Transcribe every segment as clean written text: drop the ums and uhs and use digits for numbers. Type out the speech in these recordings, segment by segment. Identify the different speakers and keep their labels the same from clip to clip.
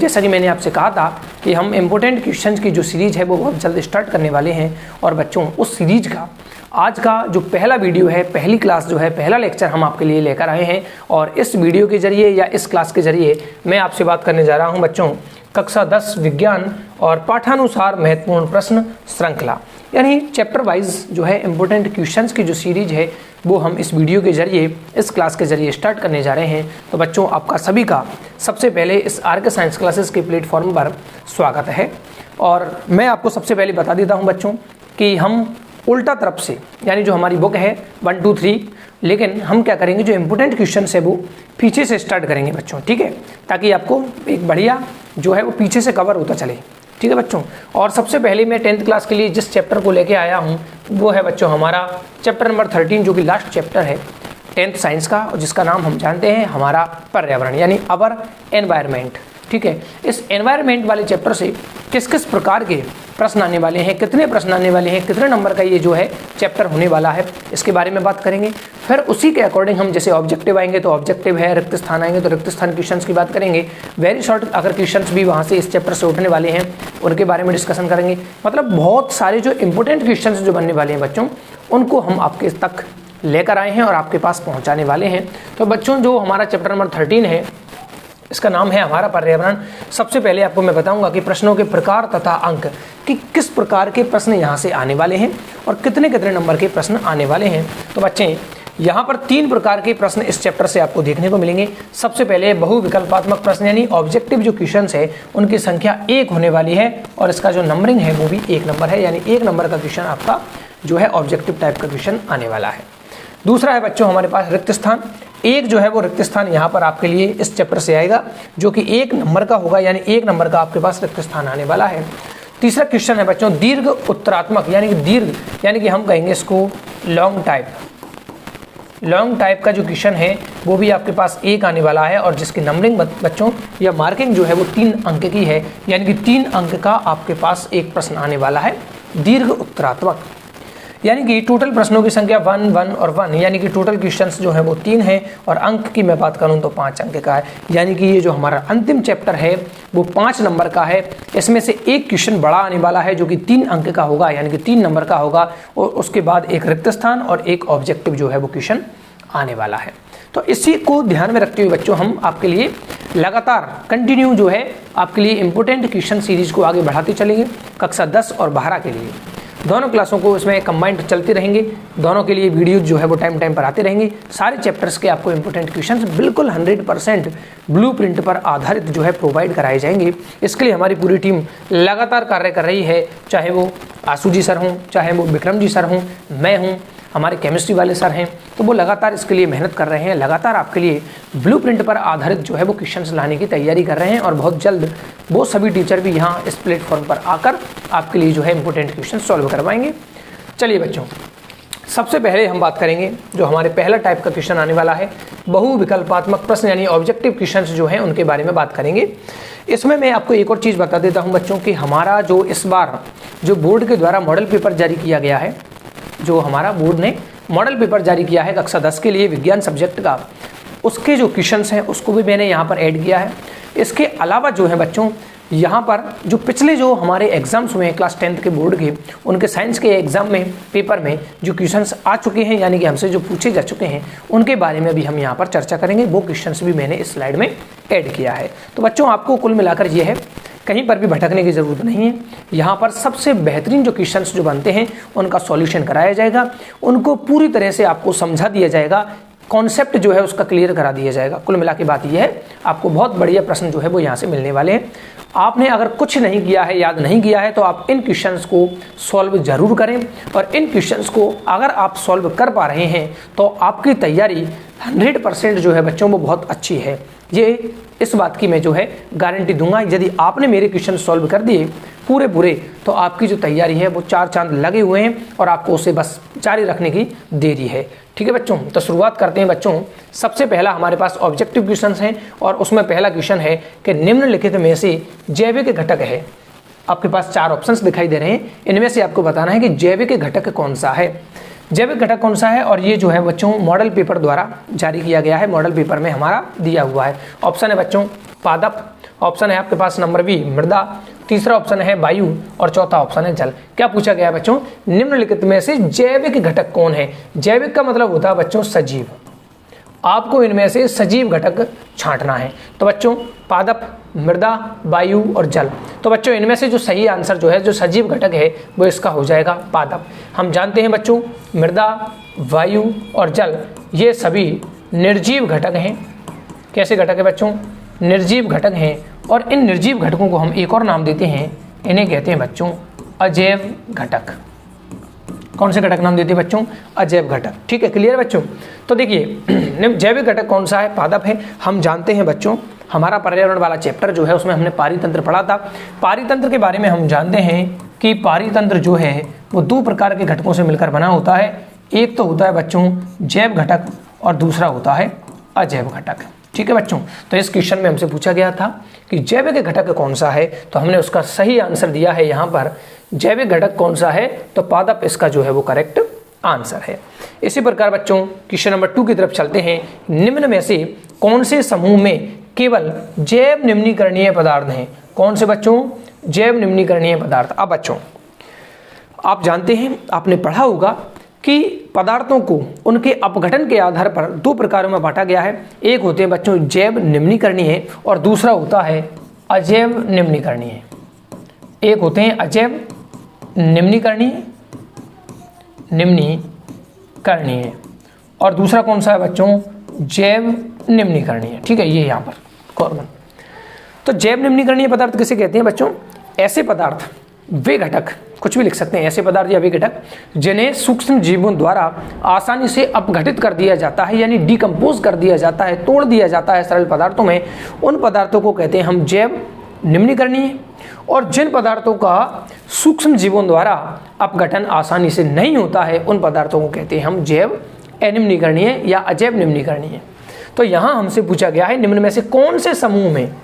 Speaker 1: जैसा कि मैंने आपसे कहा था कि हम इम्पोर्टेंट क्वेश्चंस की जो सीरीज है वो बहुत जल्द स्टार्ट करने वाले हैं। और बच्चों उस सीरीज का आज का जो पहला वीडियो है, पहली क्लास जो है, पहला लेक्चर हम आपके लिए लेकर आए हैं। और इस वीडियो के जरिए या इस क्लास के जरिए मैं आपसे बात करने जा रहा हूं बच्चों कक्षा 10 विज्ञान और पाठानुसार महत्वपूर्ण प्रश्न श्रृंखला, यानी चैप्टर वाइज जो है इम्पोर्टेंट क्वेश्चंस की जो सीरीज है वो हम इस वीडियो के जरिए, इस क्लास के जरिए स्टार्ट करने जा रहे हैं। तो बच्चों आपका सभी का सबसे पहले इस आर साइंस क्लासेस के प्लेटफॉर्म पर स्वागत है। और मैं आपको सबसे पहले बता देता हूं बच्चों कि हम उल्टा तरफ से, यानी जो हमारी बुक है 1 2 3, लेकिन हम क्या करेंगे, जो इम्पोर्टेंट क्वेश्चन है वो पीछे से स्टार्ट करेंगे बच्चों, ठीक है, ताकि आपको एक बढ़िया जो है वो पीछे से कवर होता चले, ठीक है बच्चों। और सबसे पहले मैं 10th क्लास के लिए जिस चैप्टर को लेके आया हूँ वो है बच्चों हमारा चैप्टर नंबर 13, जो कि लास्ट चैप्टर है 10th साइंस का, और जिसका नाम हम जानते हैं हमारा पर्यावरण, यानी अवर एनवायरनमेंट, ठीक है। इस एनवायरनमेंट वाले चैप्टर से किस किस प्रकार के प्रश्न आने वाले हैं, कितने प्रश्न आने वाले हैं, कितने नंबर का ये जो है चैप्टर होने वाला है, इसके बारे में बात करेंगे। फिर उसी के अकॉर्डिंग हम जैसे ऑब्जेक्टिव आएंगे तो ऑब्जेक्टिव है, रिक्त स्थान आएंगे तो रिक्त स्थान क्वेश्चंस की बात करेंगे। वेरी शॉर्ट अगर क्वेश्चंस भी वहाँ से इस चैप्टर से उठने वाले हैं उनके बारे में डिस्कशन करेंगे। मतलब बहुत सारे जो इंपॉर्टेंट क्वेश्चंस जो बनने वाले हैं बच्चों, उनको हम आपके तक लेकर आए हैं और आपके पास पहुँचाने वाले हैं। तो बच्चों जो हमारा चैप्टर नंबर 13 है, इसका नाम है हमारा पर्यावरण। सबसे पहले आपको मैं बताऊंगा कि प्रश्नों के प्रकार तथा अंक, कि किस प्रकार के प्रश्न यहाँ से आने वाले हैं और कितने कितने नंबर के प्रश्न आने वाले हैं। तो बच्चे यहाँ पर 3 प्रकार के प्रश्न इस चैप्टर से आपको देखने को मिलेंगे। सबसे पहले बहुविकल्पात्मक प्रश्न, यानी ऑब्जेक्टिव जो क्वेश्चंस है उनकी संख्या 1 होने वाली है और इसका जो नंबरिंग है वो भी 1 नंबर है, यानी 1 नंबर का क्वेश्चन आपका जो है ऑब्जेक्टिव टाइप का क्वेश्चन आने वाला है। दूसरा है बच्चों हमारे पास रिक्त स्थान। एक जो है वो रिक्त स्थान यहाँ पर आपके लिए इस चैप्टर से आएगा, जो कि 1 नंबर का होगा, यानी 1 नंबर का आपके पास रिक्त स्थान आने वाला है। तीसरा क्वेश्चन है बच्चों दीर्घ उत्तरात्मक, यानी कि दीर्घ, यानी कि हम कहेंगे इसको लॉन्ग टाइप। लॉन्ग टाइप का जो क्वेश्चन है वो भी आपके पास 1 आने वाला है और जिसकी नंबरिंग बच्चों या मार्किंग जो है वो 3 अंक की है, यानी कि 3 अंक का आपके पास एक प्रश्न आने वाला है दीर्घ उत्तरात्मक। यानी कि टोटल प्रश्नों की संख्या 1 1 और 1, यानी कि टोटल क्वेश्चंस जो है वो 3 है और अंक की मैं बात करूं तो 5 अंक का है। यानी कि ये जो हमारा अंतिम चैप्टर है वो 5 नंबर का है। इसमें से एक क्वेश्चन बड़ा आने वाला है जो कि 3 अंक का होगा, यानी कि 3 नंबर का होगा, और उसके बाद एक रिक्त स्थान और एक ऑब्जेक्टिव जो है वो क्वेश्चन आने वाला है। तो इसी को ध्यान में रखते हुए बच्चों हम आपके लिए लगातार कंटिन्यू जो है आपके लिए इंपॉर्टेंट क्वेश्चन सीरीज को आगे बढ़ाते चलेंगे। कक्षा 10 और 12 के लिए दोनों क्लासों को इसमें कंबाइंड चलते रहेंगे, दोनों के लिए वीडियो जो है वो टाइम टाइम पर आते रहेंगे। सारे चैप्टर्स के आपको इंपॉर्टेंट क्वेश्चंस बिल्कुल 100% ब्लूप्रिंट पर आधारित जो है प्रोवाइड कराए जाएंगे। इसके लिए हमारी पूरी टीम लगातार कार्य कर रही है, चाहे वो आशु जी सर हों, चाहे वो विक्रम जी सर हों, मैं हूँ, हमारे केमिस्ट्री वाले सर हैं, तो वो लगातार इसके लिए मेहनत कर रहे हैं, लगातार आपके लिए ब्लूप्रिंट पर आधारित जो है वो क्वेश्चंस लाने की तैयारी कर रहे हैं। और बहुत जल्द वो सभी टीचर भी यहाँ इस प्लेटफॉर्म पर आकर आपके लिए जो है इंपॉर्टेंट क्वेश्चन सॉल्व करवाएंगे। चलिए बच्चों, सबसे पहले हम बात करेंगे जो हमारे पहला टाइप का क्वेश्चन आने वाला है बहुविकल्पात्मक प्रश्न, यानी ऑब्जेक्टिव क्वेश्चंस जो हैं उनके बारे में बात करेंगे। इसमें मैं आपको एक और चीज़ बता देता हूँ बच्चों कि हमारा जो इस बार जो बोर्ड के द्वारा मॉडल पेपर जारी किया गया है, जो हमारा बोर्ड ने मॉडल पेपर जारी किया है कक्षा 10 के लिए विज्ञान सब्जेक्ट का, उसके जो क्वेश्चंस हैं उसको भी मैंने यहाँ पर ऐड किया है। इसके अलावा जो है बच्चों यहाँ पर जो पिछले जो हमारे एग्जाम्स हुए हैं क्लास 10th के बोर्ड के, उनके साइंस के एग्जाम में पेपर में जो क्वेश्चंस आ चुके हैं, यानी कि हमसे जो पूछे जा चुके हैं, उनके बारे में भी हम यहाँ पर चर्चा करेंगे। वो क्वेश्चंस भी मैंने इस स्लाइड में ऐड किया है। तो बच्चों आपको कुल मिलाकर ये है, कहीं पर भी भटकने की ज़रूरत नहीं है। यहाँ पर सबसे बेहतरीन जो क्वेश्चंस जो बनते हैं उनका सॉल्यूशन कराया जाएगा, उनको पूरी तरह से आपको समझा दिया जाएगा, कॉन्सेप्ट जो है उसका क्लियर करा दिया जाएगा। कुल मिला के बात यह है, आपको बहुत बढ़िया प्रश्न जो है वो यहाँ से मिलने वाले हैं। आपने अगर कुछ नहीं किया है, याद नहीं किया है, तो आप इन क्वेश्चंस को सॉल्व जरूर करें। और इन क्वेश्चंस को अगर आप सॉल्व कर पा रहे हैं तो आपकी तैयारी 100% जो है बच्चों वो बहुत अच्छी है। ये इस बात की मैं जो है गारंटी दूंगा। यदि आपने मेरे क्वेश्चन सॉल्व कर दिए पूरे तो आपकी जो तैयारी है वो 4 चांद लगे हुए हैं और आपको उसे बस जारी रखने की देरी है। ठीक है बच्चों, तो शुरुआत करते हैं बच्चों। सबसे पहला हमारे पास ऑब्जेक्टिव क्वेश्चंस हैं और उसमें पहला क्वेश्चन है कि निम्नलिखित में से जैविक घटक है। आपके पास 4 ऑप्शंस दिखाई दे रहे हैं, इनमें से आपको बताना है कि जैविक घटक कौन सा है। जैविक घटक कौन सा है, और ये जो है बच्चों मॉडल पेपर द्वारा जारी किया गया है, मॉडल पेपर में हमारा दिया हुआ है। ऑप्शन है बच्चों पादप, ऑप्शन है आपके पास नंबर बी मृदा, तीसरा ऑप्शन है वायु और चौथा ऑप्शन है जल। क्या पूछा गया है बच्चों, निम्नलिखित में से जैविक घटक कौन है। जैविक का मतलब होता है बच्चों सजीव, आपको इनमें से सजीव घटक छांटना है। तो बच्चों पादप, मृदा, वायु और जल। तो बच्चों इनमें से जो सही आंसर जो है, जो सजीव घटक है वो इसका हो जाएगा पादप। हम जानते हैं बच्चों मृदा, वायु और जल ये सभी निर्जीव घटक हैं। कैसे घटक है बच्चों, निर्जीव घटक हैं। और इन निर्जीव घटकों को हम एक और नाम देते हैं, इन्हें कहते हैं बच्चों अजैव घटक। कौन से घटक नाम देते हैं बच्चों, अजैव घटक। ठीक है, क्लियर बच्चों। तो देखिए जैविक घटक कौन सा है, पादप है। हम जानते हैं बच्चों हमारा पर्यावरण वाला चैप्टर जो है उसमें हमने पारितंत्र पढ़ा था। पारितंत्र के बारे में हम जानते हैं कि पारितंत्र जो है वो दो प्रकार के घटकों से मिलकर बना होता है। एक तो होता है बच्चों जैव घटक और दूसरा होता है अजैव घटक। ठीक है बच्चों, तो इस क्वेश्चन में हमसे पूछा गया था कि जैविक घटक कौन सा है, तो हमने उसका सही आंसर दिया है यहाँ पर। जैविक घटक कौन सा है, तो पादप इसका जो है वो करेक्ट आंसर है। इसी प्रकार बच्चों क्वेश्चन नंबर 2 की तरफ चलते हैं। निम्न में से कौन से समूह में केवल जैव निम्नीकरणीय पदार्थ हैं। कौन से बच्चों, जैव निम्नीकरणीय पदार्थ। अब बच्चों आप जानते हैं, आपने पढ़ा होगा कि पदार्थों को उनके अपघटन के आधार पर दो प्रकारों में बांटा गया है। एक होते हैं बच्चों जैव निम्नीकरणीय और दूसरा होता है अजैव निम्नीकरणीय। एक होते हैं अजैव निम्नीकरणीय और दूसरा कौन सा है बच्चों, जैव निम्नीकरणीय। ठीक है, ये यहाँ पर कॉमन। तो जैव निम्नीकरणीय पदार्थ किसे कहते हैं बच्चों, ऐसे पदार्थ वे घटक, कुछ भी लिख सकते हैं, ऐसे पदार्थ या वे घटक जिन्हें सूक्ष्म जीवों द्वारा आसानी से अपघटित कर दिया जाता है, यानी डिकम्पोज कर दिया जाता है, तोड़ दिया जाता है सरल पदार्थों में। उन पदार्थों को कहते हैं हम जैव निम्नीकरणीय। और जिन पदार्थों का सूक्ष्म जीवों द्वारा अपघटन आसानी से नहीं होता है उन पदार्थों को कहते हैं हम जैव अनिम्नीकरणीय या अजैव निम्नीकरणीय। तो यहाँ हमसे पूछा गया है निम्न में से कौन से समूह में,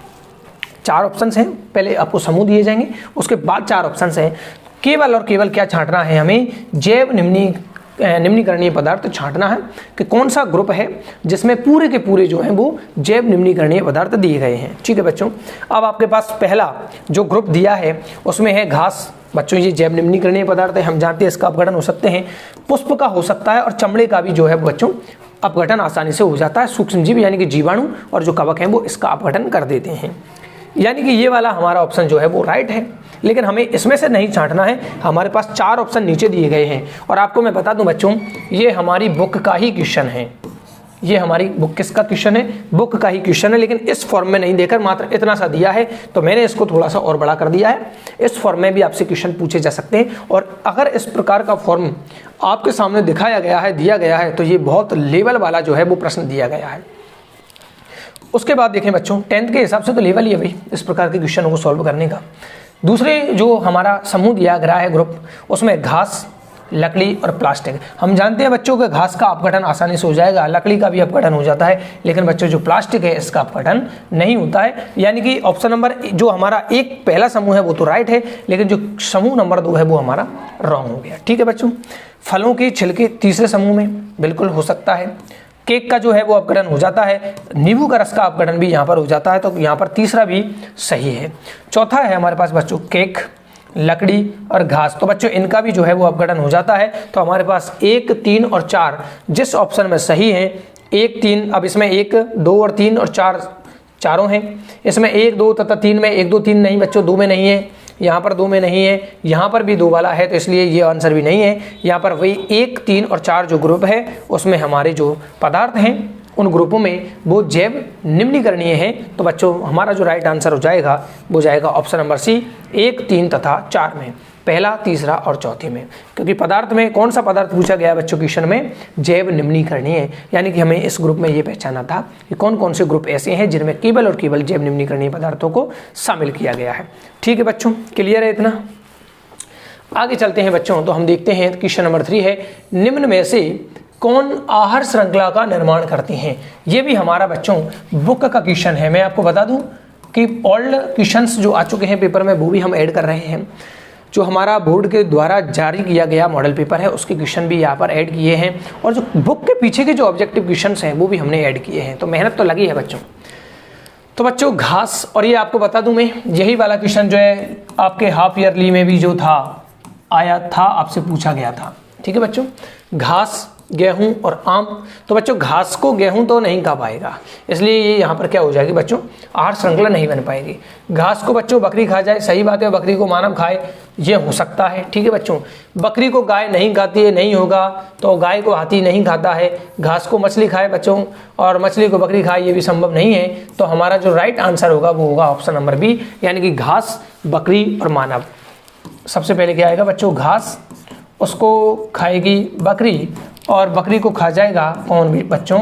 Speaker 1: 4 ऑप्शंस हैं, पहले आपको समूह दिए जाएंगे उसके बाद 4 ऑप्शंस हैं। केवल और केवल क्या छांटना है हमें, जैव निम्नीकरणीय पदार्थ छांटना है कि कौन सा ग्रुप है जिसमें पूरे के पूरे जो हैं वो जैव निम्नीकरणीय पदार्थ दिए गए हैं। ठीक है बच्चों, अब आपके पास पहला जो ग्रुप दिया है उसमें है घास। बच्चों ये जैव निम्नीकरणीय पदार्थ है, हम जानते हैं इसका अपघटन हो सकते हैं, पुष्प का हो सकता है और चमड़े का भी जो है बच्चों अपघटन आसानी से हो जाता है। सूक्ष्म जीव यानी कि जीवाणु और जो कवक हैं वो इसका अपघटन कर देते हैं। यानी कि ये वाला हमारा ऑप्शन जो है वो राइट है, लेकिन हमें इसमें से नहीं छांटना है। हमारे पास 4 ऑप्शन नीचे दिए गए हैं और आपको मैं बता दूं बच्चों ये हमारी बुक का ही क्वेश्चन है। ये हमारी बुक किसका क्वेश्चन है, बुक का ही क्वेश्चन है, लेकिन इस फॉर्म में नहीं देकर मात्र इतना सा दिया है तो मैंने इसको थोड़ा सा और बड़ा कर दिया है। इस फॉर्म में भी आपसे क्वेश्चन पूछे जा सकते हैं और अगर इस प्रकार का फॉर्म आपके सामने दिखाया गया है, दिया गया है, तो ये बहुत लेवल वाला जो है वो प्रश्न दिया गया है। उसके बाद देखें बच्चों 10th के हिसाब से तो लेवल ही है भाई इस प्रकार के क्वेश्चनों को सॉल्व करने का। दूसरे जो हमारा समूह दिया गया है ग्रुप, उसमें घास, लकड़ी और प्लास्टिक। हम जानते हैं बच्चों के घास का अपघटन आसानी से हो जाएगा, लकड़ी का भी अपघटन हो जाता है, लेकिन बच्चों जो प्लास्टिक है इसका अपघटन नहीं होता है। यानी कि ऑप्शन नंबर जो हमारा एक पहला समूह है वो तो राइट है, लेकिन जो समूह नंबर 2 है वो हमारा रॉन्ग हो गया। ठीक है बच्चों, फलों के छिलके तीसरे समूह में बिल्कुल हो सकता है। केक का जो है वो अपघटन हो जाता है, नींबू का रस का अपघटन भी यहाँ पर हो जाता है, तो यहाँ पर तीसरा भी सही है। चौथा है हमारे पास बच्चों केक, लकड़ी और घास, तो बच्चों इनका भी जो है वो अपघटन हो जाता है। तो हमारे पास 1, 3 और 4 जिस ऑप्शन में सही है 1, 3, अब इसमें 1, 2 और 3 और 4 चारों हैं। इसमें 1, 2 तथा 3 में 1, 2, 3 नहीं बच्चों, 2 में नहीं है, यहाँ पर 2 में नहीं है, यहाँ पर भी 2 वाला है, तो इसलिए ये आंसर भी नहीं है। यहाँ पर वही 1, 3 और 4 जो ग्रुप है उसमें हमारे जो पदार्थ हैं उन ग्रुपों में वो जैव निम्नीकरणीय है। तो बच्चों हमारा जो राइट आंसर हो जाएगा वो जाएगा ऑप्शन नंबर सी, 1, 3 तथा 4 में, पहला, तीसरा और चौथे में। क्योंकि पदार्थ में कौन सा पदार्थ पूछा गया बच्चों क्वेश्चन में, जैव निम्नीकरणीय, यानी कि हमें इस ग्रुप में ये पहचाना था कि कौन कौन से ग्रुप ऐसे हैं जिनमें केवल और केवल जैव निम्नीकरणीय पदार्थों को शामिल किया गया है। ठीक है बच्चों, क्लियर है इतना। आगे चलते हैं बच्चों, तो हम देखते हैं क्वेश्चन नंबर 3 है, निम्न में से कौन आहार श्रृंखला का निर्माण करती हैं। ये भी हमारा बच्चों बुक का क्वेश्चन है। मैं आपको बता दूं कि ओल्ड क्वेश्चंस जो आ चुके हैं पेपर में वो भी हम ऐड कर रहे हैं। जो हमारा बोर्ड के द्वारा जारी किया गया मॉडल पेपर है उसके क्वेश्चन भी यहाँ पर ऐड किए हैं और जो बुक के पीछे के जो ऑब्जेक्टिव क्वेश्चंस हैं वो भी हमने ऐड किए हैं। तो मेहनत तो लगी है बच्चों। तो बच्चों घास, और ये आपको बता दूं मैं, यही वाला क्वेश्चन जो है आपके हाफ ईयरली में भी जो था आया था, आपसे पूछा गया था। ठीक है बच्चों, घास, गेहूं और आम। तो बच्चों घास को गेहूं तो नहीं खा पाएगा, इसलिए ये यहाँ पर क्या हो जाएगी बच्चों, आहार श्रृंखला नहीं बन पाएगी। घास को बच्चों बकरी खा जाए, सही बात है, बकरी को मानव खाए, ये हो सकता है। ठीक है बच्चों, बकरी को गाय नहीं खाती है, नहीं होगा, तो गाय को हाथी नहीं खाता है। घास को मछली खाए बच्चों, और मछली को बकरी खाए, ये भी संभव नहीं है। तो हमारा जो राइट आंसर होगा वो होगा ऑप्शन नंबर बी, यानी कि घास, बकरी और मानव। सबसे पहले क्या आएगा बच्चों, घास, उसको खाएगी बकरी, और बकरी को खा जाएगा कौन भी बच्चों,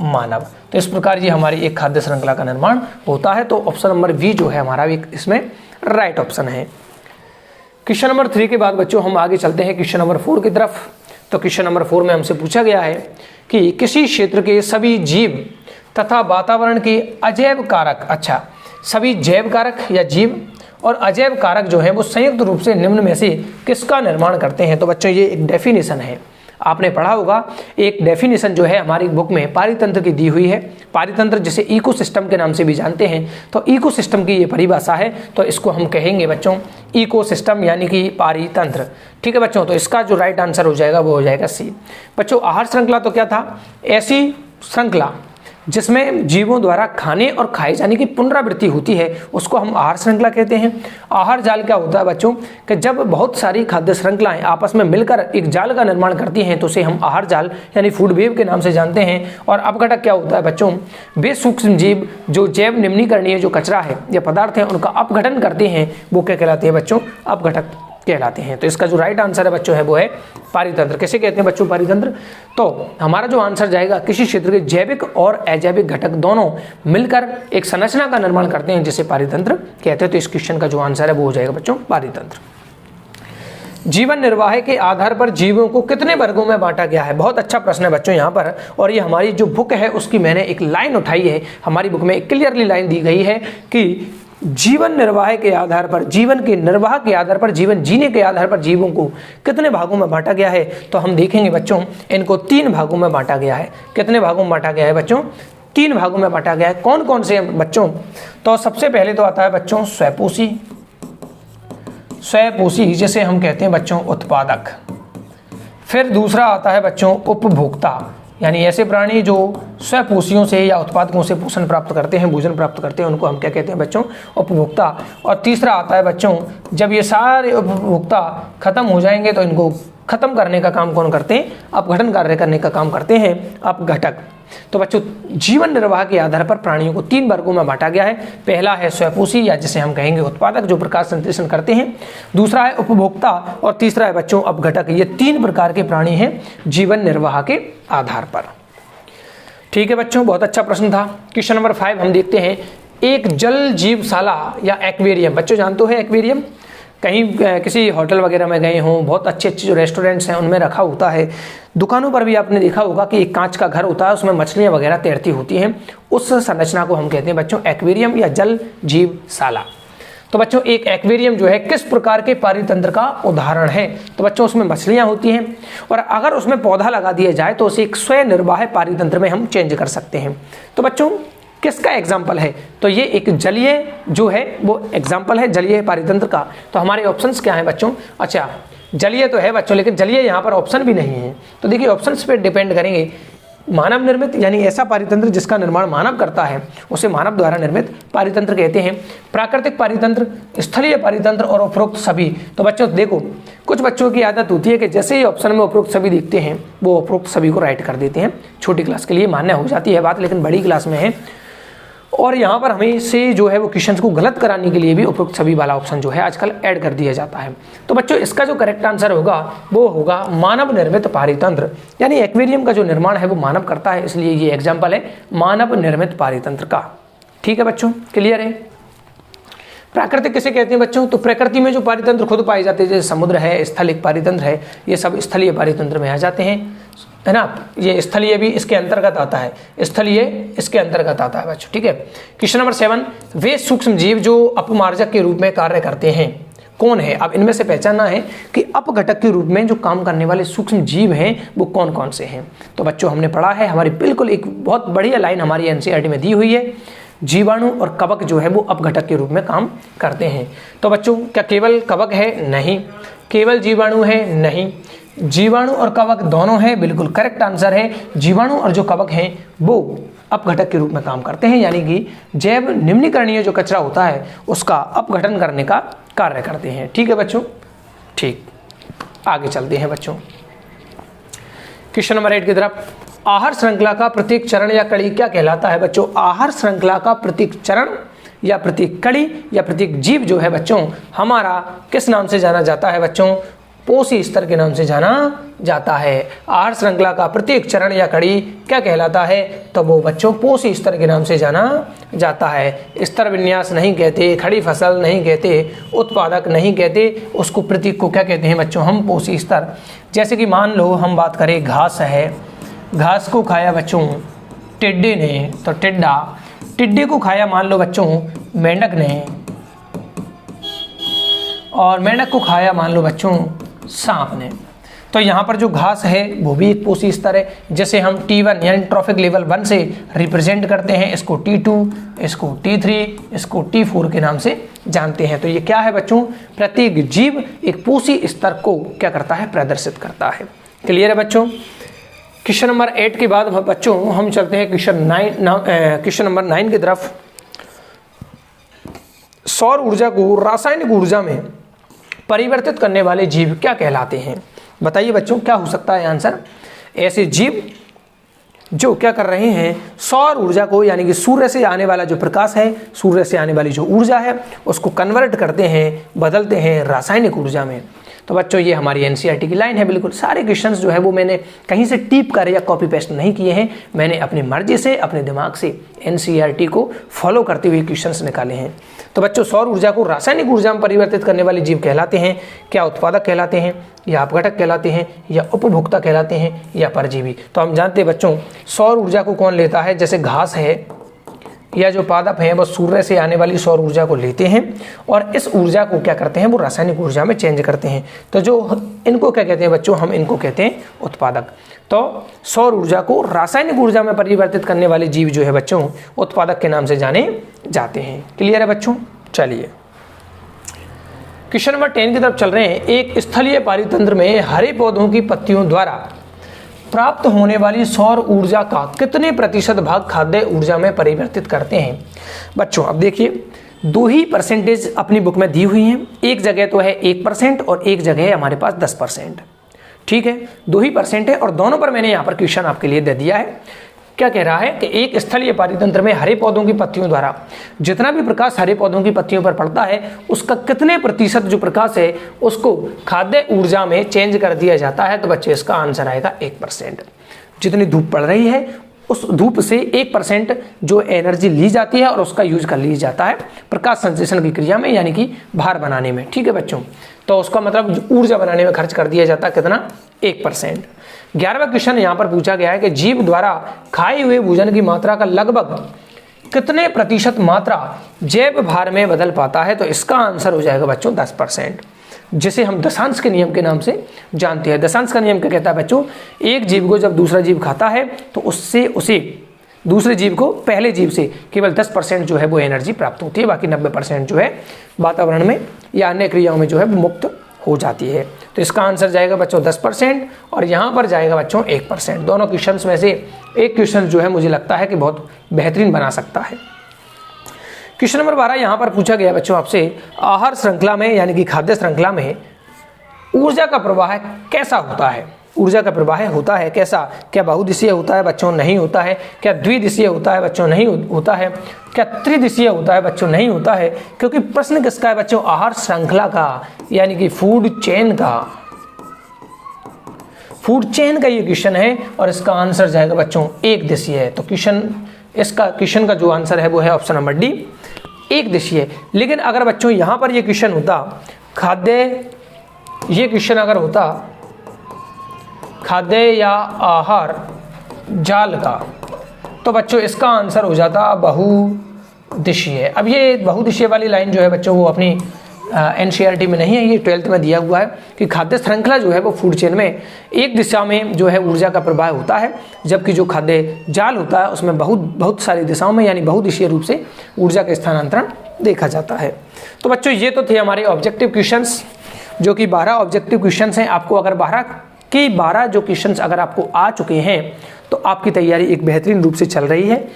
Speaker 1: मानव। तो इस प्रकार ये हमारी एक खाद्य श्रृंखला का निर्माण होता है। तो ऑप्शन नंबर बी जो है हमारा भी इसमें राइट ऑप्शन है। क्वेश्चन नंबर 3 के बाद बच्चों हम आगे चलते हैं क्वेश्चन नंबर 4 की तरफ। तो क्वेश्चन नंबर 4 में हमसे पूछा गया है कि किसी क्षेत्र के सभी जीव तथा वातावरण के अजैव कारक, अच्छा, सभी जैव कारक या जीव और अजैव कारक जो है वो संयुक्त रूप से निम्न में से किसका निर्माण करते हैं। तो बच्चों ये एक डेफिनेशन है, आपने पढ़ा होगा, एक डेफिनेशन जो है हमारी बुक में पारितंत्र की दी हुई है। पारितंत्र जिसे इकोसिस्टम के नाम से भी जानते हैं, तो इकोसिस्टम की ये परिभाषा है, तो इसको हम कहेंगे बच्चों इकोसिस्टम, यानी कि पारितंत्र। ठीक है बच्चों, तो इसका जो राइट आंसर हो जाएगा वो हो जाएगा सी। बच्चों आहार श्रृंखला तो क्या था, ऐसी श्रृंखला जिसमें जीवों द्वारा खाने और खाए जाने की पुनरावृत्ति होती है, उसको हम आहार श्रृंखला कहते हैं। आहार जाल क्या होता है बच्चों, कि जब बहुत सारी खाद्य श्रृंखलाएं आपस में मिलकर एक जाल का निर्माण करती हैं, तो उसे हम आहार जाल यानी फूड वेव के नाम से जानते हैं। और अपघटक क्या होता है बच्चों, वे सूक्ष्म जीव जो जैव निम्नीकरणीय जो कचरा है या पदार्थ है उनका अपघटन करते हैं, वो क्या कहलाते हैं बच्चों, अपघटक कहलाते हैं। तो इसका जो राइट आंसर है बच्चों है वो है पारितंत्र। कैसे कहते हैं बच्चों पारितंत्र, तो हमारा जो आंसर जाएगा, किसी क्षेत्र के जैविक और अजैविक घटक दोनों मिलकर एक संरचना का निर्माण करते हैं जिसे पारितंत्र कहते हैं। तो इस क्वेश्चन का जो आंसर है वो हो जाएगा बच्चों पारितंत्र। जीवन निर्वाह के आधार पर जीवों को कितने वर्गों में बांटा गया है, बहुत अच्छा प्रश्न है बच्चों यहाँ पर। और ये हमारी जो बुक है उसकी मैंने एक लाइन उठाई है, हमारी बुक में एक क्लियरली लाइन दी गई है कि जीवन निर्वाह के आधार पर, जीवन के निर्वाह के आधार पर, जीवन जीने के आधार पर जीवों को कितने भागों में बांटा गया है। तो हम देखेंगे बच्चों इनको 3 भागों में बांटा गया है। कितने भागों में बांटा गया है बच्चों, 3 भागों में बांटा गया है। कौन कौन से बच्चों, तो सबसे पहले तो आता है बच्चों स्वयंपोषी, स्वयंपोषी जिसे हम कहते हैं बच्चों उत्पादक। फिर दूसरा आता है बच्चों उपभोक्ता, यानी ऐसे प्राणी जो स्वयंपोषियों से या उत्पादकों से पोषण प्राप्त करते हैं, भोजन प्राप्त करते हैं, उनको हम क्या कहते हैं बच्चों, उपभोक्ता। और तीसरा आता है बच्चों, जब ये सारे उपभोक्ता खत्म हो जाएंगे तो इनको खत्म करने का काम कौन करते हैं, अपघटन कार्य करने का काम करते हैं अपघटक। तो बच्चों जीवन निर्वाह के आधार पर प्राणियों को 3 वर्गों में बांटा गया है। पहला है स्वयंपोषी या जिसे हम कहेंगे उत्पादक, जो प्रकाश संश्लेषण करते हैं। दूसरा है उपभोक्ता, और तीसरा है बच्चों अपघटक। ये 3 प्रकार के प्राणी हैं जीवन निर्वाह के आधार पर। ठीक है बच्चों, बहुत अच्छा प्रश्न था। क्वेश्चन नंबर 5 हम देखते हैं, एक जल जीवशाला या एक्वेरियम, बच्चों जानते हो एक्वेरियम, कहीं किसी होटल वगैरह में गए हों, बहुत अच्छे अच्छे जो रेस्टोरेंट्स हैं उनमें रखा होता है। दुकानों पर भी आपने देखा होगा कि एक कांच का घर होता है, उसमें मछलियां वगैरह तैरती होती हैं। उस संरचना को हम कहते हैं बच्चों एक्वेरियम या जल जीवशाला। तो बच्चों एक एक्वेरियम जो है किस प्रकार के पारितंत्र का उदाहरण है, तो बच्चों उसमें मछलियां होती हैं, और अगर उसमें पौधा लगा दिया जाए तो उसे एक स्वयं निर्वाह पारितंत्र में हम चेंज कर सकते हैं। तो बच्चों किसका एग्जाम्पल है, तो ये एक जलीय जो है वो एग्जाम्पल है जलीय पारितंत्र का। तो हमारे ऑप्शंस क्या हैं बच्चों, अच्छा जलीय तो है बच्चों, लेकिन जलीय यहाँ पर ऑप्शन भी नहीं है। तो देखिए ऑप्शंस पे डिपेंड करेंगे। मानव निर्मित यानी ऐसा पारितंत्र जिसका निर्माण मानव करता है उसे मानव द्वारा निर्मित पारितंत्र कहते हैं। प्राकृतिक पारितंत्र, स्थलीय पारितंत्र और उपरोक्त सभी। तो बच्चों देखो कुछ बच्चों की आदत होती है कि जैसे ही ऑप्शन में उपरोक्त सभी दिखते हैं वो उपरोक्त सभी को राइट कर देते हैं। छोटी क्लास के लिए मान्य हो जाती है बात, लेकिन बड़ी क्लास में है, और यहाँ पर हमें से जो है वो क्वेश्चन को गलत कराने के लिए भी उपरोक्त सभी वाला ऑप्शन जो है आजकल ऐड कर दिया जाता है। तो बच्चों इसका जो करेक्ट आंसर होगा वो होगा मानव निर्मित पारितंत्र, यानी एक्वेरियम का जो निर्माण है वो मानव करता है, इसलिए ये एग्जाम्पल है मानव निर्मित पारितंत्र का। ठीक है बच्चों, क्लियर है। प्राकृतिक किसे कहते हैं बच्चों, तो प्रकृति में जो पारितंत्र खुद पाए जाते हैं, जैसे समुद्र है, स्थलिक पारितंत्र है, ये सब स्थलीय पारितंत्र में आ जाते हैं, है ना। ये स्थलीय भी इसके अंतर्गत आता है, स्थलीय इसके अंतर्गत आता है बच्चों। ठीक है। क्वेश्चन नंबर 7, वे सूक्ष्म जीव जो अपमार्जक के रूप में कार्य करते हैं कौन है। अब इनमें से पहचानना है कि अपघटक के रूप में जो काम करने वाले सूक्ष्म जीव हैं वो कौन कौन से हैं। तो बच्चों हमने पढ़ा है, हमारी बिल्कुल एक बहुत बढ़िया लाइन हमारी एनसीईआरटी में दी हुई है जीवाणु और कवक जो है वो अपघटक के रूप में काम करते हैं। तो बच्चों क्या केवल कवक है? नहीं। केवल जीवाणु है? नहीं। जीवाणु और कवक दोनों हैं, बिल्कुल करेक्ट आंसर है। जीवाणु और जो कवक हैं वो अपघटक के रूप में काम करते हैं, यानी कि जैव निम्नीकरणीय जो कचरा होता है उसका अपघटन करने का कार्य करते हैं। ठीक है बच्चों, ठीक, आगे चलते हैं बच्चों क्वेश्चन नंबर 8 की तरफ। आहार श्रृंखला का प्रत्येक चरण या कड़ी क्या कहलाता है बच्चों? आहार श्रृंखला का प्रत्येक चरण या प्रत्येक कड़ी या प्रत्येक जीव जो है बच्चों हमारा किस नाम से जाना जाता है बच्चों? पोषी स्तर के नाम से जाना जाता है। आहार श्रृंखला का प्रत्येक चरण या कड़ी क्या कहलाता है? तो वो बच्चों पोषी स्तर के नाम से जाना जाता है। स्तर विन्यास नहीं कहते, खड़ी फसल नहीं कहते, उत्पादक नहीं कहते, उसको प्रतीक को क्या कहते हैं बच्चों? हम पोषी स्तर। जैसे कि मान लो हम बात करें घास है, घास को खाया बच्चों टिड्डे ने, तो टिड्डा, टिड्डे को खाया मान लो बच्चों मेंढक ने, और मेंढक को खाया मान लो बच्चों सांप ने। तो यहाँ पर जो घास है वो भी एक पोषी स्तर है, जैसे हम T1 यानी ट्रॉफिक लेवल 1 से रिप्रेजेंट करते हैं, इसको T2, इसको T3, इसको T4 के नाम से जानते हैं। तो ये क्या है बच्चों? प्रत्येक जीव एक पोषी स्तर को क्या करता है? प्रदर्शित करता है। क्लियर है बच्चों? क्वेश्चन नंबर 8 के बाद बच्चों हम चलते हैं क्वेश्चन नंबर 9 की तरफ। सौर ऊर्जा को रासायनिक ऊर्जा में परिवर्तित करने वाले जीव क्या कहलाते हैं? बताइए बच्चों, क्या हो सकता है आंसर? ऐसे जीव जो क्या कर रहे हैं, सौर ऊर्जा को यानी कि सूर्य से आने वाला जो प्रकाश है, सूर्य से आने वाली जो ऊर्जा है उसको कन्वर्ट करते हैं, बदलते हैं रासायनिक ऊर्जा में। तो बच्चों ये हमारी एनसीईआरटी की लाइन है। बिल्कुल सारे क्वेश्चंस जो है वो मैंने कहीं से टिप कर या कॉपी पेस्ट नहीं किए हैं, मैंने अपनी मर्जी से अपने दिमाग से एनसीईआरटी को फॉलो करते हुए क्वेश्चंस निकाले हैं। तो बच्चों सौर ऊर्जा को रासायनिक ऊर्जा में परिवर्तित करने वाले जीव कहलाते हैं क्या? उत्पादक कहलाते हैं, या अपघटक कहलाते हैं, या उपभोक्ता कहलाते हैं, या परजीवी? तो हम जानते हैं बच्चों सौर ऊर्जा को कौन लेता है? जैसे घास है या जो पादप है वो सूर्य से आने वाली सौर ऊर्जा को लेते हैं और इस ऊर्जा को क्या करते हैं? वो रासायनिक ऊर्जा में चेंज करते हैं। तो जो इनको क्या कहते हैं बच्चों? हम इनको कहते हैं उत्पादक। तो सौर ऊर्जा को रासायनिक ऊर्जा में परिवर्तित करने वाले जीव जो है बच्चों उत्पादक के नाम से जाने जाते हैं। क्लियर है बच्चों? चलिए क्वेश्चन नंबर 10 की तरफ चल रहे हैं। एक स्थलीय पारितंत्र में हरे पौधों की पत्तियों द्वारा प्राप्त होने वाली सौर ऊर्जा का कितने प्रतिशत भाग खाद्य ऊर्जा में परिवर्तित करते हैं? बच्चों अब देखिए 2 ही परसेंटेज अपनी बुक में दी हुई हैं। एक जगह तो है 1% और एक जगह है हमारे पास 10%। ठीक है, 2 ही परसेंट है और दोनों पर मैंने यहाँ पर क्वेश्चन आपके लिए दे दिया है। क्या कह रहा है कि एक स्थलीय पारितंत्र में हरे पौधों की पत्तियों द्वारा जितना भी प्रकाश हरे पौधों की पत्तियों पर पड़ता है उसका कितने प्रतिशत जो प्रकाश है उसको खाद्य ऊर्जा में चेंज कर दिया जाता है? तो बच्चे इसका आंसर आएगा 1%। जितनी धूप पड़ रही है उस धूप से 1% जो एनर्जी ली जाती है और उसका यूज कर लिया जाता है प्रकाश संश्लेषण की क्रिया में, यानी कि भार बनाने में। ठीक है बच्चों, तो उसका मतलब ऊर्जा बनाने में खर्च कर दिया जाता है कितना? 1%। 11वां क्वेश्चन यहाँ पर पूछा गया है कि जीव द्वारा खाए हुए भोजन की मात्रा का लगभग कितने प्रतिशत मात्रा जैव भार में बदल पाता है? तो इसका आंसर हो जाएगा बच्चों 10%, जिसे हम दशांश के नियम के नाम से जानते हैं। दशांश का नियम क्या कहता है बच्चों? एक जीव को जब दूसरा जीव खाता है तो उससे उसे दूसरे जीव को पहले जीव से केवल 10% जो है वो एनर्जी प्राप्त होती है, बाकी 90% जो है वातावरण में या अन्य क्रियाओं में जो है मुक्त हो जाती है। तो इसका आंसर जाएगा बच्चों 10% और यहाँ पर जाएगा बच्चों 1%। दोनों क्वेश्चंस में से एक क्वेश्चन जो है मुझे लगता है कि बहुत बेहतरीन बना सकता है। क्वेश्चन नंबर 12 यहाँ पर पूछा गया बच्चों आपसे, आहार श्रृंखला में यानी कि खाद्य श्रृंखला में ऊर्जा का प्रवाह कैसा होता है? ऊर्जा का प्रवाह होता है कैसा? क्या बहुदिशीय होता है बच्चों? नहीं होता है। क्या द्विदिशीय होता है बच्चों? नहीं होता है। क्या त्रिदिशीय होता है बच्चों? नहीं होता है। क्योंकि प्रश्न किसका है बच्चों? आहार श्रृंखला का, यानी कि फूड चेन का। फूड चेन का ये क्वेश्चन है और इसका आंसर जाएगा बच्चों एक दिशीय। तो क्वेश्चन का जो आंसर है वो है ऑप्शन नंबर डी, एक दिशीय। लेकिन अगर बच्चों यहाँ पर ये क्वेश्चन होता ये क्वेश्चन अगर होता खाद्य या आहार जाल का, तो बच्चों इसका आंसर हो जाता बहुदिशीय। अब ये बहुदिशीय वाली लाइन जो है बच्चों वो अपनी NCERT में नहीं है, ये 12th में दिया हुआ है कि खाद्य श्रृंखला जो है वो फूड चेन में एक दिशा में जो है ऊर्जा का प्रवाह होता है, जबकि जो खाद्य जाल होता है उसमें बहुत सारी दिशाओं में यानी बहुदिशीय रूप से ऊर्जा का स्थानांतरण देखा जाता है। तो बच्चों ये तो थे हमारे ऑब्जेक्टिव क्वेश्चंस, जो कि 12 ऑब्जेक्टिव क्वेश्चंस हैं। आपको अगर 12 के 12 जो क्वेश्चंस अगर आपको आ चुके हैं तो आपकी तैयारी एक बेहतरीन रूप से चल रही है।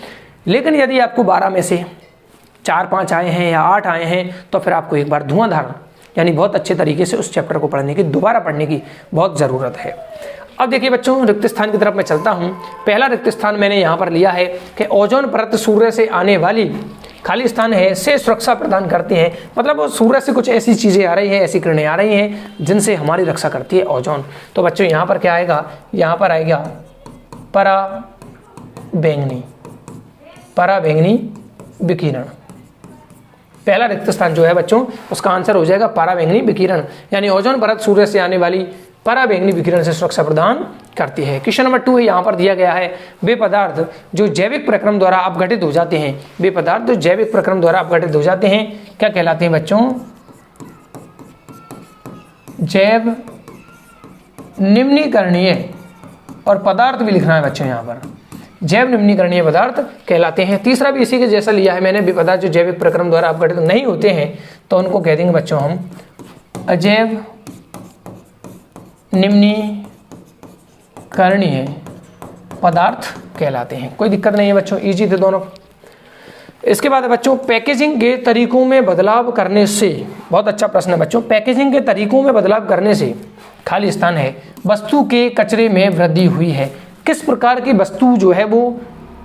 Speaker 1: लेकिन यदि आपको 12 में से 4-5 आए हैं या 8 आए हैं तो फिर आपको एक बार धुआंधार यानी बहुत अच्छे तरीके से उस चैप्टर को पढ़ने की, दोबारा पढ़ने की बहुत ज़रूरत है। अब देखिए बच्चों, रिक्त स्थान की तरफ मैं चलता हूँ। पहला रिक्त स्थान मैंने यहाँ पर लिया है कि ओजोन परत सूर्य से आने वाली खाली स्थान है से सुरक्षा प्रदान करते हैं। मतलब वो सूर्य से कुछ ऐसी चीज़ें आ रही हैं, ऐसी किरणें आ रही हैं जिनसे हमारी रक्षा करती है ओजोन। तो बच्चों यहाँ पर क्या आएगा, यहाँ पर आएगा पराबैंगनी विकिरण। पहला रिक्त स्थान जो है बच्चों उसका आंसर हो जाएगा पराबैंगनी विकिरण, यानी ओजोन परत सूर्य से आने वाली पराबैंगनी विकिरण से सुरक्षा प्रदान करती है। क्वेश्चन नंबर 2 है, यहाँ पर दिया गया है वे पदार्थ जो जैविक प्रक्रम द्वारा अपघटित हो जाते हैं। वे पदार्थ जो जैविक प्रक्रम द्वारा अपघटित हो जाते हैं क्या कहलाते हैं बच्चों? जैव निम्नीकरणीय, और पदार्थ भी लिखना है बच्चों यहाँ पर, जैव निम्नीकरणीय पदार्थ कहलाते हैं। तीसरा भी इसी के जैसा लिया है मैंने, वे पदार्थ जो जैविक प्रक्रम द्वारा अपघटित नहीं होते हैं तो उनको कह देंगे बच्चों हम अजैव निम्नीकरणीय पदार्थ कहलाते हैं। कोई दिक्कत नहीं है बच्चों, इजी थे दोनों। इसके बाद बच्चों पैकेजिंग के तरीकों में बदलाव करने से, बहुत अच्छा प्रश्न है बच्चों, पैकेजिंग के तरीकों में बदलाव करने से खाली स्थान है वस्तु के कचरे में वृद्धि हुई है। किस प्रकार की वस्तु जो है वो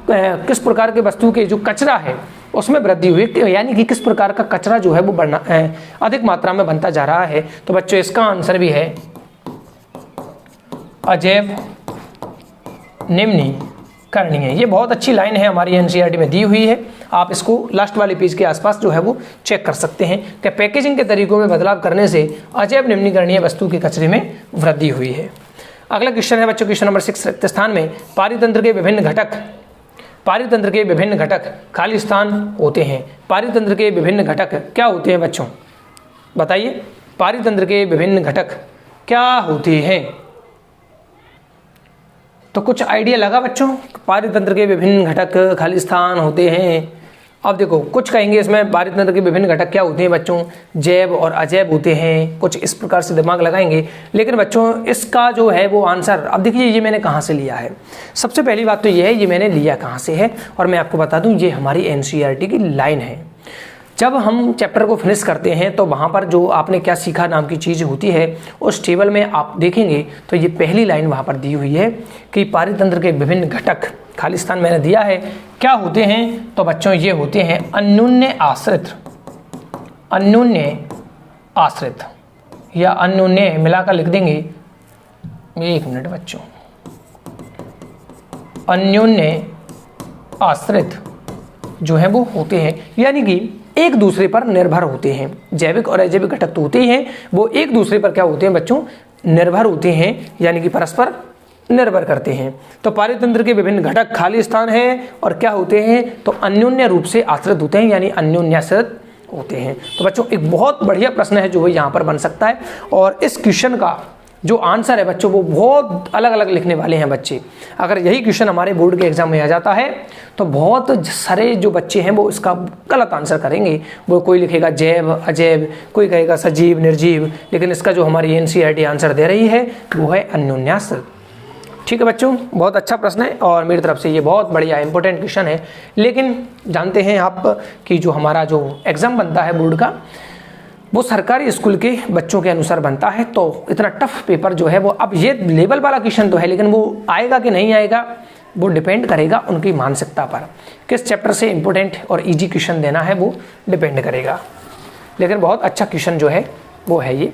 Speaker 1: किस प्रकार के वस्तु के जो कचरा है उसमें वृद्धि हुई, यानी कि किस प्रकार का कचरा जो है वो बढ़ना अधिक मात्रा में बनता जा रहा है। तो बच्चों इसका आंसर भी है अजैव निम्नीकरणीय। ये बहुत अच्छी लाइन है, हमारी NCERT में दी हुई है। आप इसको लास्ट वाले पेज के आसपास जो है वो चेक कर सकते हैं कि पैकेजिंग के तरीकों में बदलाव करने से अजैव निम्नीकरणीय वस्तु के कचरे में वृद्धि हुई है। अगला क्वेश्चन है बच्चों, क्वेश्चन नंबर 6 रिक्त स्थान में पारितंत्र के विभिन्न घटक खाली स्थान होते हैं। पारितंत्र के विभिन्न घटक क्या होते हैं बच्चों, बताइए? पारितंत्र के विभिन्न घटक क्या होते हैं? तो कुछ आइडिया लगा बच्चों? पारितंत्र के विभिन्न घटक खाली स्थान होते हैं। अब देखो, कुछ कहेंगे इसमें पारितंत्र के विभिन्न घटक क्या होते हैं बच्चों, जैव और अजैव होते हैं, कुछ इस प्रकार से दिमाग लगाएंगे। लेकिन बच्चों इसका जो है वो आंसर, अब देखिए ये मैंने कहाँ से लिया है। सबसे पहली बात तो ये है, ये मैंने लिया कहाँ से है, और मैं आपको बता दूँ ये हमारी NCERT की लाइन है। जब हम चैप्टर को फिनिश करते हैं तो वहाँ पर जो आपने क्या सीखा नाम की चीज़ होती है, उस टेबल में आप देखेंगे तो ये पहली लाइन वहाँ पर दी हुई है कि पारितंत्र के विभिन्न घटक खाली स्थान मैंने दिया है क्या होते हैं। तो बच्चों ये होते हैं अन्योन्य आश्रित या अन्योन्य मिलाकर लिख देंगे। 1 मिनट बच्चों, अन्योन्य आश्रित जो है वो होते हैं, यानी कि एक दूसरे पर निर्भर होते हैं। जैविक और अजैविक घटक तो होते ही हैं, वो एक दूसरे पर क्या होते हैं बच्चों, निर्भर होते हैं, यानी कि परस्पर निर्भर करते हैं। तो पारितंत्र के विभिन्न घटक खाली स्थान है और क्या होते हैं, तो अन्योन्य रूप से आश्रित होते हैं, यानी अन्योन्याश्रित होते हैं। तो बच्चों एक बहुत बढ़िया प्रश्न है जो वो यहाँ पर बन सकता है, और इस क्वेश्चन का जो आंसर है बच्चों वो बहुत अलग अलग लिखने वाले हैं बच्चे। अगर यही क्वेश्चन हमारे बोर्ड के एग्जाम में आ जाता है तो बहुत सारे जो बच्चे हैं वो इसका गलत आंसर करेंगे। वो कोई लिखेगा जैव अजैव, कोई कहेगा सजीव निर्जीव, लेकिन इसका जो हमारी NCERT आंसर दे रही है वो है अन्योन्याश्रित। ठीक है बच्चों, बहुत अच्छा प्रश्न है और मेरी तरफ से ये बहुत बढ़िया इंपॉर्टेंट क्वेश्चन है। लेकिन जानते हैं आप कि जो हमारा जो एग्ज़ाम बनता है बोर्ड का, वो सरकारी स्कूल के बच्चों के अनुसार बनता है। तो इतना टफ पेपर जो है वो, अब ये लेवल वाला क्वेश्चन तो है, लेकिन वो आएगा कि नहीं आएगा वो डिपेंड करेगा उनकी मानसिकता पर। किस चैप्टर से इंपॉर्टेंट और इजी क्वेश्चन देना है वो डिपेंड करेगा। लेकिन बहुत अच्छा क्वेश्चन जो है वो है ये।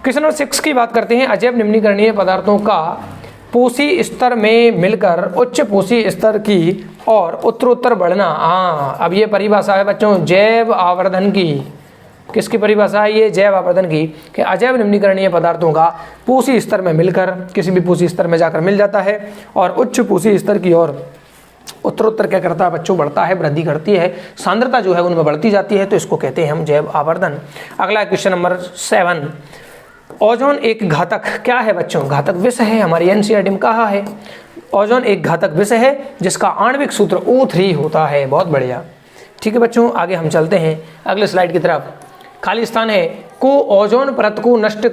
Speaker 1: क्वेश्चन नंबर 6 की बात करते हैं। अजैव निम्नीकरणीय पदार्थों का पोषी स्तर में मिलकर उच्च पोषी स्तर की और उत्तरोत्तर बढ़ना। हाँ, अब ये परिभाषा है बच्चों जैव आवर्धन की। किसकी परिभाषा है ये? जैव आवर्धन की, कि अजैव निम्नीकरणीय पदार्थों का पोषी स्तर में मिलकर, किसी भी पोषी स्तर में जाकर मिल जाता है और उच्च पोषी स्तर की ओर उत्तरोत्तर क्या करता है बच्चों, बढ़ता है, वृद्धि करती है, सांद्रता जो है उनमें बढ़ती जाती है, तो इसको कहते हैं हम जैव आवर्धन। अगला क्वेश्चन नंबर 7, ओजोन एक घातक क्या है बच्चों, घातक विष है, हमारी एनसीईआरटी में कहा है ओजोन एक घातक विष है जिसका आणविक सूत्र O3 होता है। बहुत बढ़िया, ठीक है बच्चों, आगे हम चलते हैं अगले स्लाइड की तरफ। खाली स्थान है, को ओजोन परत को नष्ट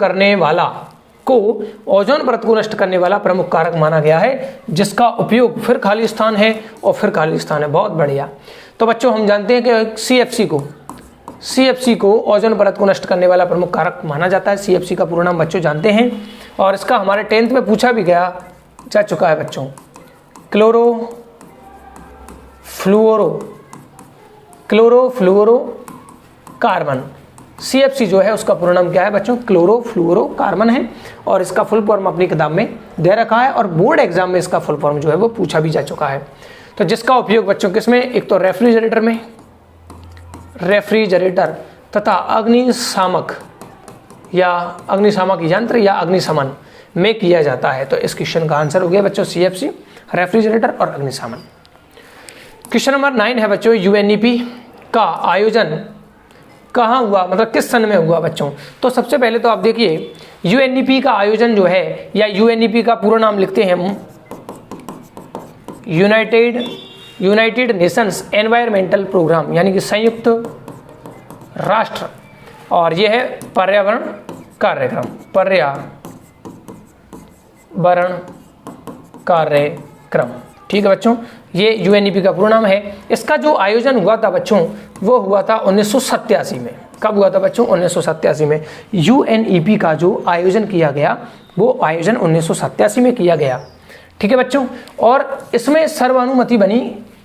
Speaker 1: करने वाला प्रमुख कारक माना गया है जिसका उपयोग, फिर खाली स्थान है और फिर खाली स्थान है। बहुत बढ़िया, तो बच्चों हम जानते हैं कि CFC को ओजोन परत को नष्ट करने वाला प्रमुख कारक माना जाता है। CFC का पूरा नाम बच्चों जानते हैं और इसका हमारे 10th में पूछा भी जा चुका है बच्चों, क्लोरोफ्लोरोकार्बन। CFC जो है उसका पूरा नाम क्या है बच्चों, क्लोरोफ्लोरोकार्बन है और इसका फुल फॉर्म अपनी किताब में दे रखा है और बोर्ड एग्जाम में इसका फुल फॉर्म जो है वो पूछा भी जा चुका है। तो जिसका उपयोग बच्चों किसमें, एक तो रेफ्रिजरेटर तथा अग्निशामक यंत्र या अग्निशमन में किया जाता है। तो इस क्वेश्चन का आंसर हो गया बच्चों CFC, रेफ्रिजरेटर और अग्निशमन। क्वेश्चन नंबर 9 है बच्चों, UNEP का आयोजन कहाँ हुआ, मतलब किस सन में हुआ बच्चों। तो सबसे पहले तो आप देखिए UNEP का आयोजन जो है, या UNEP का पूरा नाम लिखते हैं यूनाइटेड नेशंस एनवायरमेंटल प्रोग्राम, यानी कि संयुक्त राष्ट्र, और यह है पर्यावरण कार्यक्रम। ठीक है बच्चों, ये UNEP का पूरा नाम है। इसका जो आयोजन हुआ था बच्चों वो हुआ था 1987 में। कब हुआ था बच्चों, 1987 में। UNEP का जो आयोजन किया गया वो आयोजन 1987 में किया गया। ठीक है बच्चों, और इसमें सर्वानुमति बनी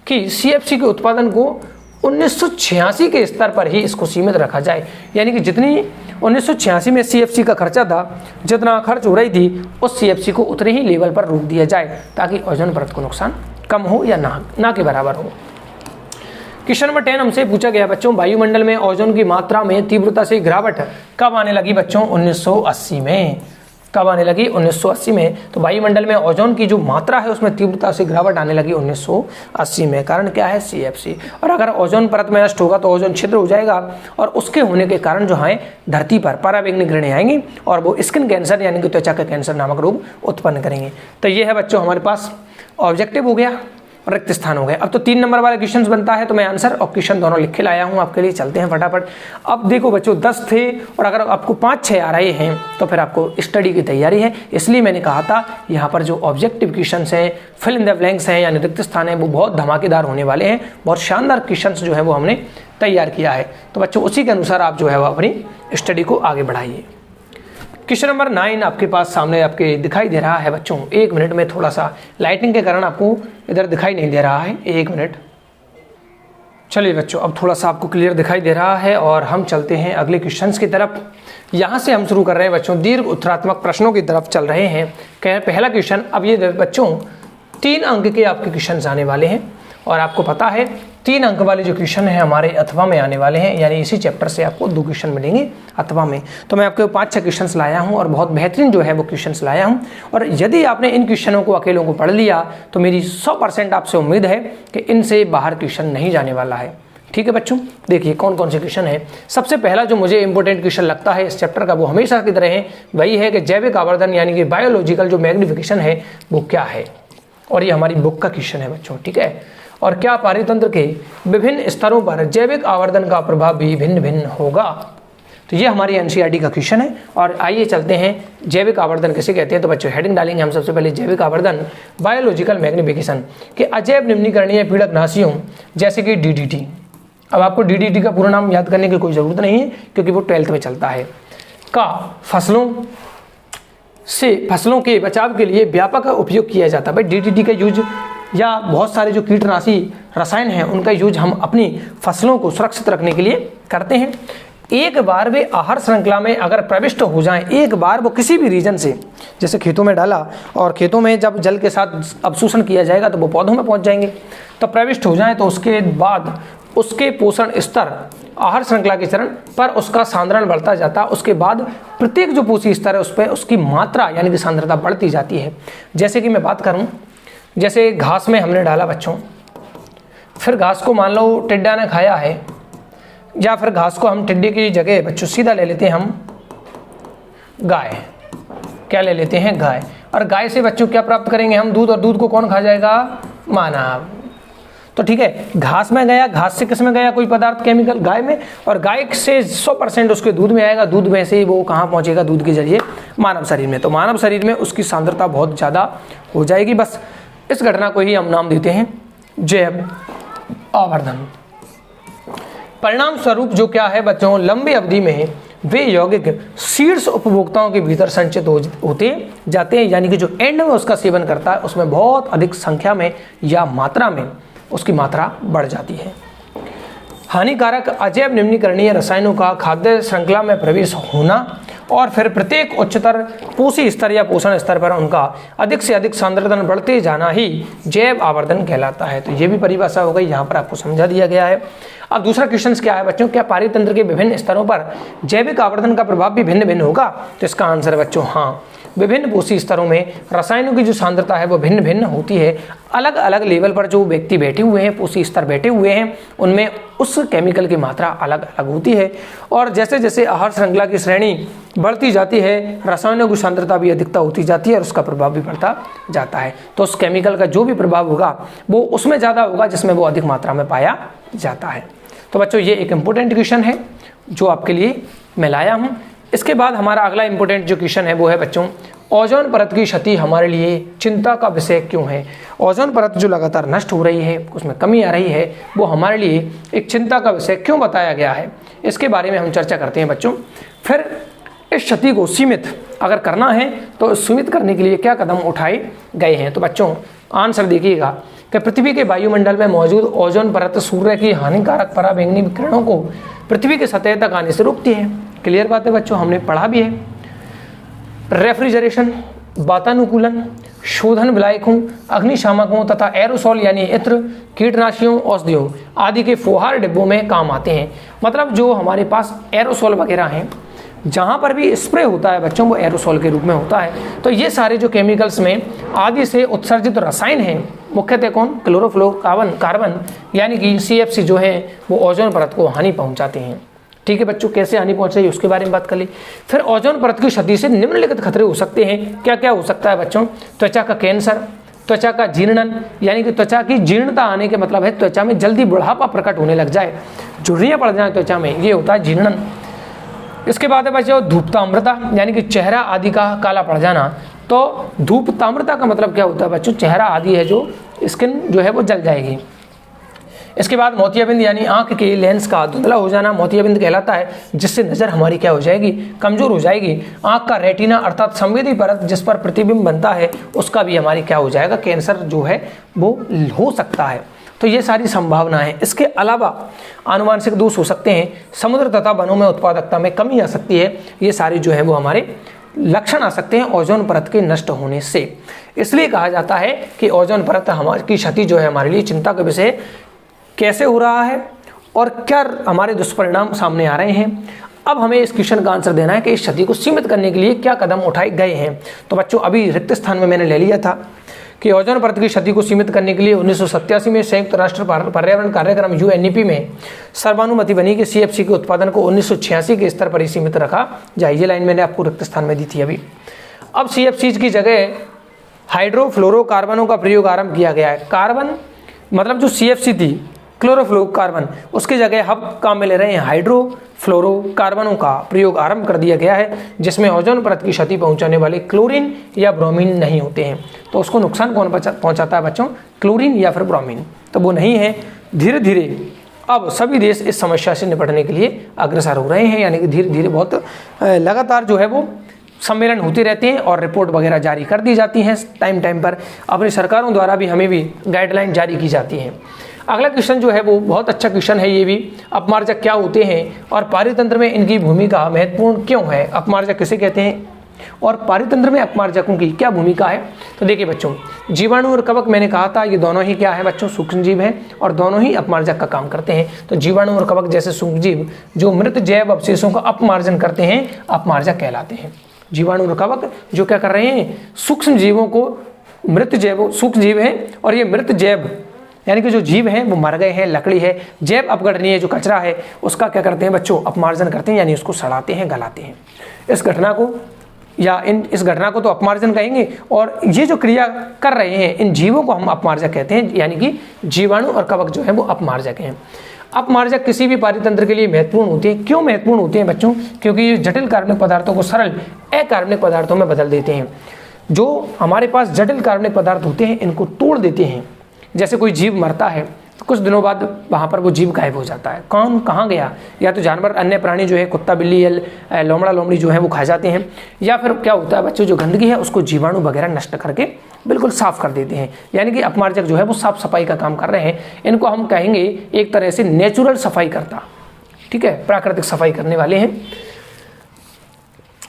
Speaker 1: कि CFC के उत्पादन को 1986 के स्तर पर ही इसको सीमित रखा जाए, यानी कि जितनी 1986 में CFC का खर्चा था, जितना खर्च हो रही थी उस CFC को उतने ही लेवल पर रोक दिया जाए ताकि ओजोन परत को नुकसान कम हो या ना के बराबर हो। क्वेश्चन नंबर 10 हमसे पूछा गया बच्चों, वायुमंडल में ओजोन की मात्रा में तीव्रता से गिरावट कब आने लगी बच्चों, 1980 में। कब आने लगी, 1980 में। तो वायुमंडल में ओजोन की जो मात्रा है उसमें तीव्रता से गिरावट आने लगी 1980 में। कारण क्या है, CFC। और अगर ओजोन परत में नष्ट होगा तो ओजोन छिद्र हो जाएगा और उसके होने के कारण जो है धरती पर पराबैंगनी किरणें आएंगी और वो स्किन कैंसर यानी कि त्वचा का कैंसर नामक रोग उत्पन्न करेंगे। तो ये है बच्चों हमारे पास ऑब्जेक्टिव हो गया, रिक्त स्थान हो गए। अब तो 3 नंबर वाले क्वेश्चन बनता है, तो मैं आंसर और क्वेश्चन दोनों लिख के लाया हूं आपके लिए। चलते हैं फटाफट। अब देखो बच्चों 10 थे और अगर आपको 5-6 आ रहे हैं तो फिर आपको स्टडी की तैयारी है। इसलिए मैंने कहा था यहाँ पर जो ऑब्जेक्टिव क्वेश्चन हैं, फिल इन द ब्लैंक्स हैं यानी रिक्त स्थान है, वो बहुत धमाकेदार होने वाले हैं। बहुत शानदार क्वेश्चन जो है वो हमने तैयार किया है। तो बच्चों उसी के अनुसार आप जो है वो अपनी स्टडी को आगे बढ़ाइए। क्वेश्चन नंबर 9 आपके पास सामने आपके दिखाई दे रहा है बच्चों। 1 मिनट में थोड़ा सा लाइटिंग के कारण आपको इधर दिखाई नहीं दे रहा है, 1 मिनट। चलिए बच्चों, अब थोड़ा सा आपको क्लियर दिखाई दे रहा है और हम चलते हैं अगले क्वेश्चंस की तरफ। यहाँ से हम शुरू कर रहे हैं बच्चों दीर्घ उत्तरात्मक प्रश्नों की तरफ चल रहे हैं। पहला क्वेश्चन, अब ये बच्चों 3 अंक के आपके क्वेश्चन आने वाले हैं और आपको पता है 3 अंक वाले जो क्वेश्चन है हमारे अथवा में आने वाले हैं, यानी इसी चैप्टर से आपको 2 क्वेश्चन मिलेंगे अथवा में। तो मैं आपको 5-6 क्वेश्चंस लाया हूं और बहुत बेहतरीन जो है वो क्वेश्चंस लाया हूं। और यदि आपने इन क्वेश्चनों को अकेलों को पढ़ लिया तो मेरी 100% आपसे उम्मीद है कि इनसे बाहर क्वेश्चन नहीं जाने वाला है। ठीक है बच्चों, देखिए कौन कौन से क्वेश्चन है। सबसे पहला जो मुझे इंपॉर्टेंट क्वेश्चन लगता है इस चैप्टर का, वो हमेशा की तरह है, वही है कि जैविक आवर्धन यानी कि बायोलॉजिकल जो मैग्निफिकेशन है वो क्या है। और ये हमारी बुक का क्वेश्चन है बच्चों। ठीक है, और क्या पारितंत्र के विभिन्न स्तरों पर जैविक आवर्धन का प्रभाव भी भिन्न भिन्न होगा। तो ये हमारी एनसीईआरटी का क्वेश्चन है। और आइए चलते हैं, जैविक आवर्धन किसे कहते हैं। तो बच्चों हेडिंग डालेंगे हम सबसे पहले, जैविक आवर्धन बायोलॉजिकल मैग्निफिकेशन के अजैव निम्नीकरणीय पीड़कनाशियों जैसे कि DDT। अब आपको DDT का पूरा नाम याद करने की कोई ज़रूरत नहीं है क्योंकि वो 12th में चलता है। का फसलों के बचाव के लिए व्यापक उपयोग किया जाता है। भाई DDT का यूज या बहुत सारे जो कीटनाशी रसायन हैं उनका यूज हम अपनी फसलों को सुरक्षित रखने के लिए करते हैं। एक बार वे आहार श्रृंखला में अगर प्रविष्ट हो जाएं, एक बार वो किसी भी रीजन से, जैसे खेतों में डाला और खेतों में जब जल के साथ अवशोषण किया जाएगा तो वो पौधों में पहुंच जाएंगे। तो प्रविष्ट हो जाएं तो उसके बाद उसके पोषण स्तर आहार श्रृंखला के चरण पर उसका सांद्रण बढ़ता जाता है। उसके बाद प्रत्येक जो पोषी स्तर है उस पर उसकी मात्रा यानी कि सांद्रता बढ़ती जाती है। जैसे कि मैं बात करूं, जैसे घास में हमने डाला बच्चों, फिर घास को मान लो टिड्डा ने खाया है, या फिर घास को हम टिड्डे की जगह बच्चों सीधा ले लेते हैं हम गाय। क्या ले लेते हैं? गाय। और गाय से बच्चों क्या प्राप्त करेंगे हम? दूध। और दूध को कौन खा जाएगा? मानव। तो ठीक है, घास में गया, घास से किस में गया कोई पदार्थ केमिकल? गाय में। और गाय से 100% उसके दूध में आएगा, दूध में से ही वो कहाँ पहुंचेगा? दूध के जरिए मानव शरीर में। तो मानव शरीर में उसकी सांद्रता बहुत ज़्यादा हो जाएगी। बस इस घटना को ही हम नाम देते हैं जैव आवर्धन। परिणाम स्वरूप जो क्या है बच्चों, लंबी अवधि में वे यौगिक शीर्ष उपभोक्ताओं के भीतर संचित होते जाते हैं, यानी कि जो एंड में उसका सेवन करता है उसमें बहुत अधिक संख्या में या मात्रा में उसकी मात्रा बढ़ जाती है। हानिकारक अजैव निम्नीकरणीय रसायनों का खाद्य श्रृंखला में प्रवेश होना और फिर प्रत्येक उच्चतर पोषी स्तर या पोषण स्तर पर उनका अधिक से अधिक सांद्रता बढ़ते जाना ही जैव आवर्धन कहलाता है। तो ये भी परिभाषा हो गई, यहाँ पर आपको समझा दिया गया है। अब दूसरा क्वेश्चन क्या है बच्चों, क्या पारितंत्र के विभिन्न स्तरों पर जैविक आवर्धन का प्रभाव भी भिन्न भिन्न होगा? तो इसका आंसर है बच्चों हाँ, विभिन्न पोषी स्तरों में रसायनों की जो सांद्रता है वो भिन्न भिन्न होती है। अलग अलग लेवल पर जो व्यक्ति बैठे हुए हैं, पोषी स्तर बैठे हुए हैं, उनमें उस केमिकल की मात्रा अलग अलग होती है। और जैसे जैसे आहार श्रृंखला की श्रेणी बढ़ती जाती है, रसायनों की सांद्रता भी अधिकता होती जाती है और उसका प्रभाव भी बढ़ता जाता है। तो उस केमिकल का जो भी प्रभाव होगा वो उसमें ज़्यादा होगा जिसमें वो अधिक मात्रा में पाया जाता है। तो बच्चों ये एक इम्पोर्टेंट क्वेश्चन है जो आपके लिए मैं लाया हूँ। इसके बाद हमारा अगला इम्पोर्टेंट जो क्वेश्चन है वो है बच्चों, ओजोन परत की क्षति हमारे लिए चिंता का विषय क्यों है? ओजोन परत जो लगातार नष्ट हो रही है, उसमें कमी आ रही है, वो हमारे लिए एक चिंता का विषय क्यों बताया गया है, इसके बारे में हम चर्चा करते हैं बच्चों। फिर इस क्षति को सीमित अगर करना है तो सीमित करने के लिए क्या कदम उठाए गए हैं? तो बच्चों आंसर देखिएगा कि पृथ्वी के वायुमंडल में मौजूद ओजोन परत सूर्य की हानिकारक पराबैंगनी विकिरणों को पृथ्वी की सतह तक आने से रोकती है। क्लियर बात है बच्चों, हमने पढ़ा भी है। रेफ्रिजरेशन, वातानुकूलन, शोधन विलायकों, अग्निशामकों तथा एरोसोल यानी इत्र, कीटनाशियों, औषधियों आदि के फुहार डिब्बों में काम आते हैं। मतलब जो हमारे पास एरोसोल वगैरह हैं, जहाँ पर भी स्प्रे होता है बच्चों वो एरोसोल के रूप में होता है। तो ये सारे जो केमिकल्स में आदि से उत्सर्जित रसायन हैं, मुख्यतः कौन? क्लोरोफ्लोरोकार्बन यानी कि CFC जो है वो ओजोन परत को हानि पहुँचाते हैं। ठीक है बच्चों, कैसे हानि पहुंच रही है उसके बारे में बात कर ली। फिर ओजोन परत की क्षति से निम्नलिखित खतरे हो सकते हैं। क्या क्या हो सकता है बच्चों? त्वचा का कैंसर, त्वचा का जीर्णन यानी कि त्वचा की जीर्णता आने के मतलब है त्वचा में जल्दी बुढ़ापा प्रकट होने लग जाए, झुर्रियाँ पड़ जाए त्वचा में, ये होता है जीर्णन। इसके बाद है बच्चों धूपताम्रता यानी कि चेहरा आदि का काला पड़ जाना। तो धूपताम्रता का मतलब क्या होता है बच्चों? चेहरा आदि है जो स्किन जो है वो जल जाएगी। इसके बाद मोतियाबिंद यानी आंख के लेंस का धुंधला हो जाना मोतियाबिंद कहलाता है, जिससे नज़र हमारी क्या हो जाएगी? कमज़ोर हो जाएगी। आंख का रेटिना अर्थात संवेदी परत जिस पर प्रतिबिंब बनता है उसका भी हमारी क्या हो जाएगा? कैंसर जो है वो हो सकता है। तो ये सारी संभावनाएं। इसके अलावा आनुवांशिक दोष हो सकते हैं, समुद्र तथा वनों में उत्पादकता में कमी आ सकती है। ये सारी जो है वो हमारे लक्षण आ सकते हैं ओजोन परत के नष्ट होने से। इसलिए कहा जाता है कि ओजोन परत हमारी की क्षति जो है हमारे लिए चिंता का विषय कैसे हो रहा है और क्या हमारे दुष्परिणाम सामने आ रहे हैं। अब हमें इस क्वेश्चन का आंसर देना है कि इस क्षति को सीमित करने के लिए क्या कदम उठाए गए हैं। तो बच्चों अभी रिक्त स्थान में मैंने ले लिया था कि ओजोन परत की क्षति को सीमित करने के लिए 1987 में संयुक्त राष्ट्र पर्यावरण कार्यक्रम UNEP में सर्वानुमति बनी कि CFC के उत्पादन को 1986 के स्तर पर ही सीमित रखा जाए। ये लाइन मैंने आपको रिक्त स्थान में दी थी अभी। अब CFC की जगह हाइड्रोफ्लोरोकार्बनों का प्रयोग आरंभ किया गया है। कार्बन मतलब जो CFC थी क्लोरोफ्लोरोकार्बन, उसकी जगह अब काम में ले रहे हैं हाइड्रोफ्लोरोकार्बनों का प्रयोग आरंभ कर दिया गया है, जिसमें ओजोन परत की क्षति पहुंचाने वाले क्लोरीन या ब्रोमीन नहीं होते हैं। तो उसको नुकसान कौन पहुंचाता है बच्चों? क्लोरीन या फिर ब्रोमीन, तो वो नहीं है। धीरे धीरे अब सभी देश इस समस्या से निपटने के लिए अग्रसर हो रहे हैं, यानी कि धीरे धीरे बहुत लगातार जो है वो सम्मेलन होते रहते हैं और रिपोर्ट वगैरह जारी कर दी जाती हैं टाइम पर। अपनी सरकारों द्वारा भी हमें भी गाइडलाइन जारी की जाती हैं। अगला क्वेश्चन जो है वो बहुत अच्छा क्वेश्चन है ये भी, अपमार्जक क्या होते हैं और पारितंत्र में इनकी भूमिका महत्वपूर्ण क्यों है? अपमार्जक किसे कहते हैं और पारितंत्र में अपमार्जकों की क्या भूमिका है? तो देखिए बच्चों, जीवाणु और कवक मैंने कहा था ये दोनों ही क्या है बच्चों? सूक्ष्म जीव हैं और दोनों ही अपमार्जक का काम करते हैं। तो जीवाणु और कवक जैसे सूक्ष्म जीव जो मृत जैव अवशेषों का अपमार्जन करते हैं अपमार्जक कहलाते हैं। जीवाणु और कवक जो क्या कर रहे हैं? सूक्ष्म जीवों को, मृत जैव सूक्ष्म जीव हैं और ये मृत जैव यानी कि जो जीव हैं वो मर गए हैं, लकड़ी है, जैव अपघटनीय जो कचरा है उसका क्या करते हैं बच्चों, अपमार्जन करते हैं, यानी उसको सड़ाते हैं, गलाते हैं। इस घटना को इस घटना को तो अपमार्जन कहेंगे, और ये जो क्रिया कर रहे हैं इन जीवों को हम अपमार्जक कहते हैं, यानी कि जीवाणु और कवक जो है वो अपमार्जक हैं। अपमार्जक किसी भी पारितंत्र के लिए महत्वपूर्ण होते हैं। क्यों महत्वपूर्ण होते हैं बच्चों? क्योंकि ये जटिल कार्बनिक पदार्थों को सरल अकार्बनिक पदार्थों में बदल देते हैं। जो हमारे पास जटिल कार्बनिक पदार्थ होते हैं इनको तोड़ देते हैं। जैसे कोई जीव मरता है तो कुछ दिनों बाद वहाँ पर वो जीव गायब हो जाता है, कौन कहाँ गया? या तो जानवर, अन्य प्राणी जो है, कुत्ता बिल्ली या लोमड़ा लोमड़ी जो है वो खा जाते हैं, या फिर क्या होता है बच्चों, जो गंदगी है उसको जीवाणु वगैरह नष्ट करके बिल्कुल साफ कर देते हैं। यानी कि अपमार्जक जो है वो साफ सफाई का काम कर रहे हैं। इनको हम कहेंगे एक तरह से नेचुरल सफाई करता, ठीक है, प्राकृतिक सफाई करने वाले हैं।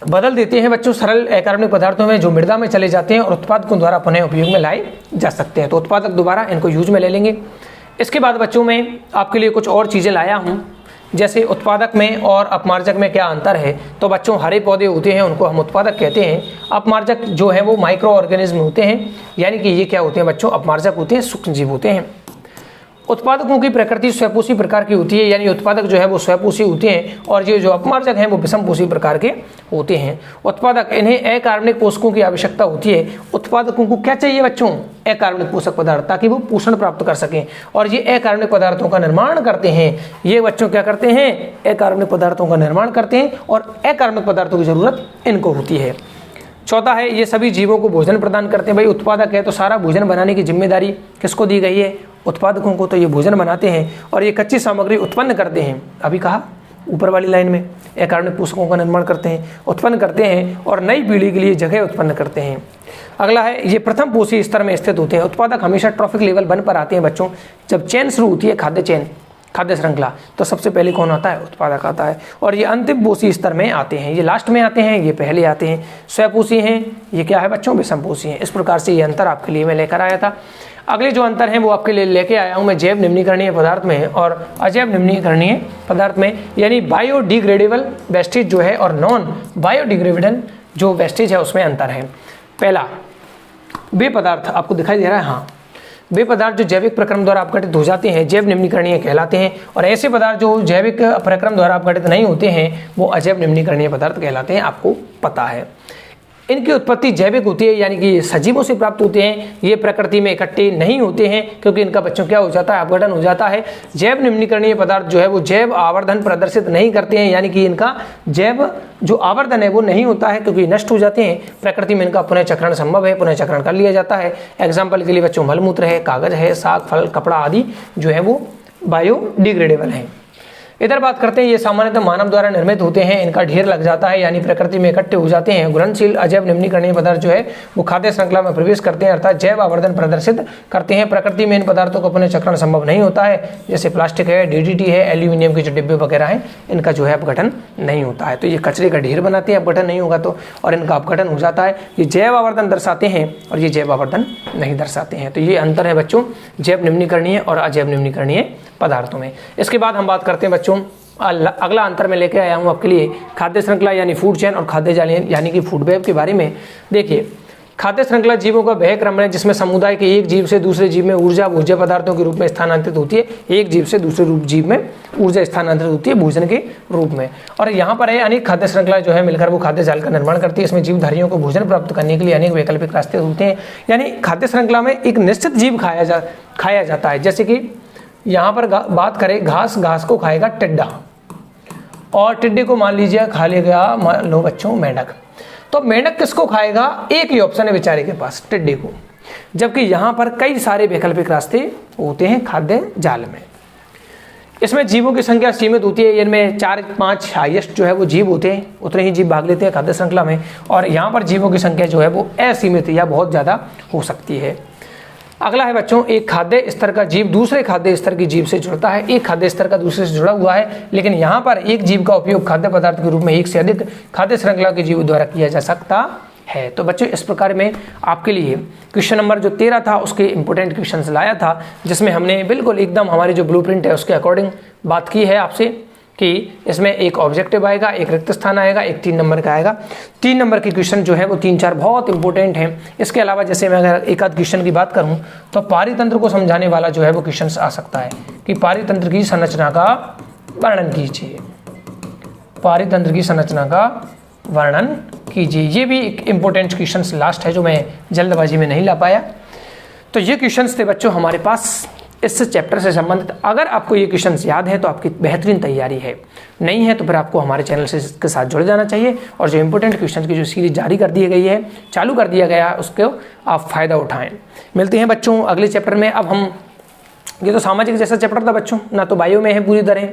Speaker 1: बदल देते हैं बच्चों सरल अकार्बनिक पदार्थों में जो मृदा में चले जाते हैं और उत्पादकों द्वारा पुनः उपयोग में लाए जा सकते हैं। तो उत्पादक दोबारा इनको यूज में ले लेंगे। इसके बाद बच्चों में आपके लिए कुछ और चीज़ें लाया हूँ, जैसे उत्पादक में और अपमार्जक में क्या अंतर है। तो बच्चों हरे पौधे होते हैं उनको हम उत्पादक कहते हैं, अपमार्जक जो है वो माइक्रो ऑर्गेनिज्म होते हैं, यानी कि ये क्या होते हैं बच्चों, अपमार्जक होते हैं, सूक्ष्म जीव होते हैं। उत्पादकों की प्रकृति स्वयंपोषी प्रकार की होती है, यानी उत्पादक जो है वो स्वयंपोषी होते हैं, और ये जो अपमार्जक हैं वो विषमपोषी प्रकार के होते हैं। उत्पादक, इन्हें अकार्बनिक पोषकों की आवश्यकता होती है। उत्पादकों को क्या चाहिए बच्चों, अकार्बनिक पोषक पदार्थ, ताकि वो पोषण प्राप्त कर सकें, और ये अकार्बनिक पदार्थों का निर्माण करते हैं। ये बच्चों क्या करते हैं, अकार्बनिक पदार्थों का निर्माण करते हैं, और अकार्बनिक पदार्थों की जरूरत इनको होती है। चौथा है, ये सभी जीवों को भोजन प्रदान करते हैं। भाई उत्पादक है तो सारा भोजन बनाने की जिम्मेदारी किसको दी गई है, उत्पादकों को। तो ये भोजन बनाते हैं और ये कच्ची सामग्री उत्पन्न करते हैं। अभी कहा ऊपर वाली लाइन में, अकार्बनिक पोषकों का निर्माण करते हैं, उत्पन्न करते हैं, और नई पीढ़ी के लिए जगह उत्पन्न करते हैं। अगला है, ये प्रथम पोषी स्तर में स्थित होते हैं। उत्पादक हमेशा ट्रॉफिक लेवल 1 पर आते हैं बच्चों। जब चेन शुरू होती है, खाद्य चेन, खाद्य श्रृंखला, तो सबसे पहले कौन आता है, उत्पादक आता है। और ये अंतिम पोषी स्तर में आते हैं, ये लास्ट में आते हैं, ये पहले आते हैं। स्वयंपोषी हैं, ये क्या है बच्चों, विषमपोषी हैं। इस प्रकार से ये अंतर आपके लिए मैं लेकर आया था। अगले जो अंतर हैं वो आपके लिए लेके आया हूँ मैं जैव निम्नीकरणीय पदार्थ में और अजैव निम्नीकरणीय पदार्थ में, यानी बायोडिग्रेडेबल वेस्टेज जो है और नॉन बायोडिग्रेडेबल जो वेस्टेज है उसमें अंतर है। पहला, वे पदार्थ आपको दिखाई दे रहा है, हाँ, वे पदार्थ जो जैविक प्रक्रम द्वारा अपघटित हो जाते हैं जैव निम्नीकरणीय कहलाते हैं, और ऐसे पदार्थ जो जैविक प्रक्रम द्वारा अपघटित नहीं होते हैं वो अजैव निम्नीकरणीय पदार्थ कहलाते हैं, आपको पता है। इनकी उत्पत्ति जैविक होती है, यानी कि सजीवों से प्राप्त होते हैं। ये प्रकृति में इकट्ठे नहीं होते हैं क्योंकि इनका बच्चों क्या हो जाता है, अपघटन हो जाता है। जैव निम्नीकरणीय पदार्थ जो है वो जैव आवर्धन प्रदर्शित नहीं करते हैं, यानी कि इनका जैव जो आवर्धन है वो नहीं होता है क्योंकि नष्ट हो जाते हैं। प्रकृति में इनका पुनः चक्रण संभव है, पुनः चक्रण कर लिया जाता है। एग्जाम्पल के लिए बच्चों मलमूत्र है, कागज है, साग फल कपड़ा आदि जो है वो बायोडिग्रेडेबल है। इधर बात करते हैं, ये सामान्यतः मानव द्वारा निर्मित होते हैं, इनका ढेर लग जाता है, यानी प्रकृति में इकट्ठे हो जाते हैं। घुलनशील अजैव निम्नीकरणीय पदार्थ जो है वो खाद्य श्रृंखला में प्रवेश करते हैं, अर्थात जैव आवर्धन प्रदर्शित करते हैं। प्रकृति में इन पदार्थों का पुनः चक्रण संभव नहीं होता है, जैसे प्लास्टिक है, DDT है, एल्यूमिनियम के जो डिब्बे वगैरह हैं, इनका जो है अपघटन नहीं होता है। तो ये कचरे का ढेर बनाते हैं, अपघटन नहीं होगा तो, और इनका अपघटन हो जाता है। ये जैव आवर्धन दर्शाते हैं और ये जैव आवर्धन नहीं दर्शाते हैं। तो ये अंतर है बच्चों जैव निम्नीकरणीय और अजैव निम्नीकरणीय पदार्थों में। इसके बाद हम बात करते हैं बच्चों, अगला अंतर मैं लेके आया हूँ आपके लिए खाद्य श्रृंखला यानी फूड चेन और खाद्य जाल यानी कि फूड वेब के बारे में। देखिए, खाद्य श्रृंखला जीवों का वह क्रम है जिसमें समुदाय के एक जीव से दूसरे जीव में ऊर्जा भोज्य पदार्थों के रूप में स्थानांतरित होती है। एक जीव से दूसरे जीव में ऊर्जा स्थानांतरित होती है भोजन के रूप में। और यहाँ पर है अनेक खाद्य श्रृंखला जो है मिलकर वो खाद्य जाल का निर्माण करती है। इसमें जीवधारियों को भोजन प्राप्त करने के लिए अनेक वैकल्पिक रास्ते होते हैं। यानी खाद्य श्रृंखला में एक निश्चित जीव खाया जाता है। जैसे कि यहाँ पर बात करें घास, घास को खाएगा टिड्डा, और टिड्डे को मान लीजिए खा लेगा मान लो बच्चों मेंढक। तो मेंढक किसको खाएगा, एक ही ऑप्शन है बेचारे के पास, टिड्डे को। जबकि यहाँ पर कई सारे वैकल्पिक रास्ते होते हैं खाद्य जाल में। इसमें जीवों की संख्या सीमित होती है, इनमें 4-5 हाईएस्ट जो है वो जीव होते हैं, उतने ही जीव भाग लेते हैं खाद्य श्रृंखला में। और यहाँ पर जीवों की संख्या जो है वो असीमित या बहुत ज़्यादा हो सकती है। अगला है बच्चों, एक खाद्य स्तर का जीव दूसरे खाद्य स्तर की जीव से जुड़ता है। एक खाद्य स्तर का दूसरे से जुड़ा हुआ है, लेकिन यहाँ पर एक जीव का उपयोग खाद्य पदार्थ के रूप में एक से अधिक खाद्य श्रृंखला के जीवों द्वारा किया जा सकता है। तो बच्चों इस प्रकार में आपके लिए क्वेश्चन नंबर जो 13 था उसके इंपोर्टेंट क्वेश्चंस लाया था, जिसमें हमने बिल्कुल एकदम हमारी जो ब्लूप्रिंट है उसके अकॉर्डिंग बात की है आपसे। कि इसमें एक ऑब्जेक्टिव आएगा, एक रिक्त स्थान आएगा, एक 3 नंबर का आएगा। 3 नंबर के क्वेश्चन जो है वो 3-4 बहुत इंपॉर्टेंट हैं। इसके अलावा जैसे मैं अगर एक आध क्वेश्चन की बात करूं तो पारितंत्र को समझाने वाला जो है वो क्वेश्चन आ सकता है कि पारितंत्र की संरचना का वर्णन कीजिए, पारितंत्र की संरचना का वर्णन कीजिए। ये भी एक इंपॉर्टेंट क्वेश्चन लास्ट है जो मैं जल्दबाजी में नहीं ला पाया। तो ये क्वेश्चंस थे बच्चों हमारे पास इस चैप्टर से संबंधित। अगर आपको ये क्वेश्चंस याद है तो आपकी बेहतरीन तैयारी है, नहीं है तो फिर आपको हमारे चैनल से के साथ जुड़ जाना चाहिए और जो इंपॉर्टेंट क्वेश्चंस की जो सीरीज जारी कर दी गई है, चालू कर दिया गया है, उसको आप फ़ायदा उठाएं। मिलते हैं बच्चों अगले चैप्टर में। अब हम, ये तो सामाजिक जैसा चैप्टर था बच्चों, ना तो बायो में है पूरी तरह,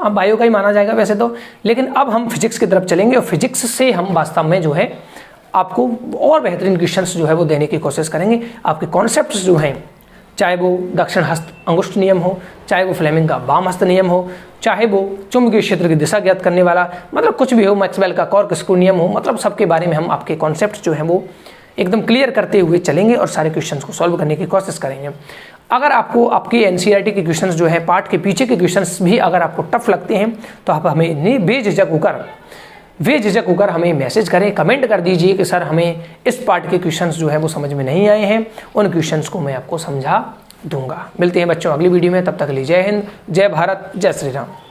Speaker 1: अब बायो का ही माना जाएगा वैसे तो, लेकिन अब हम फिजिक्स की तरफ चलेंगे और फिजिक्स से हम वास्तव में जो है आपको और बेहतरीन क्वेश्चंस जो है वो देने की कोशिश करेंगे। आपके कॉन्सेप्ट्स जो हैं, चाहे वो दक्षिण हस्त अंगुष्ठ नियम हो, चाहे वो फ्लेमिंग का वाम हस्त नियम हो, चाहे वो चुंबकीय क्षेत्र की दिशा ज्ञात करने वाला, मतलब कुछ भी हो, मैक्सवेल का कॉर्कस्क्रू नियम हो, मतलब सबके बारे में हम आपके कॉन्सेप्ट जो हैं वो एकदम क्लियर करते हुए चलेंगे और सारे क्वेश्चंस को सॉल्व करने की कोशिश करेंगे। अगर आपको आपकी एनसीईआरटी के क्वेश्चंस जो है पार्ट के पीछे के क्वेश्चंस भी अगर आपको टफ लगते हैं तो आप हमें बेझिझक होकर हमें मैसेज करें, कमेंट कर दीजिए कि सर हमें इस पार्ट के क्वेश्चंस जो है वो समझ में नहीं आए हैं, उन क्वेश्चंस को मैं आपको समझा दूंगा। मिलते हैं बच्चों अगली वीडियो में, तब तक के लिए जय हिंद, जय भारत, जय श्री राम।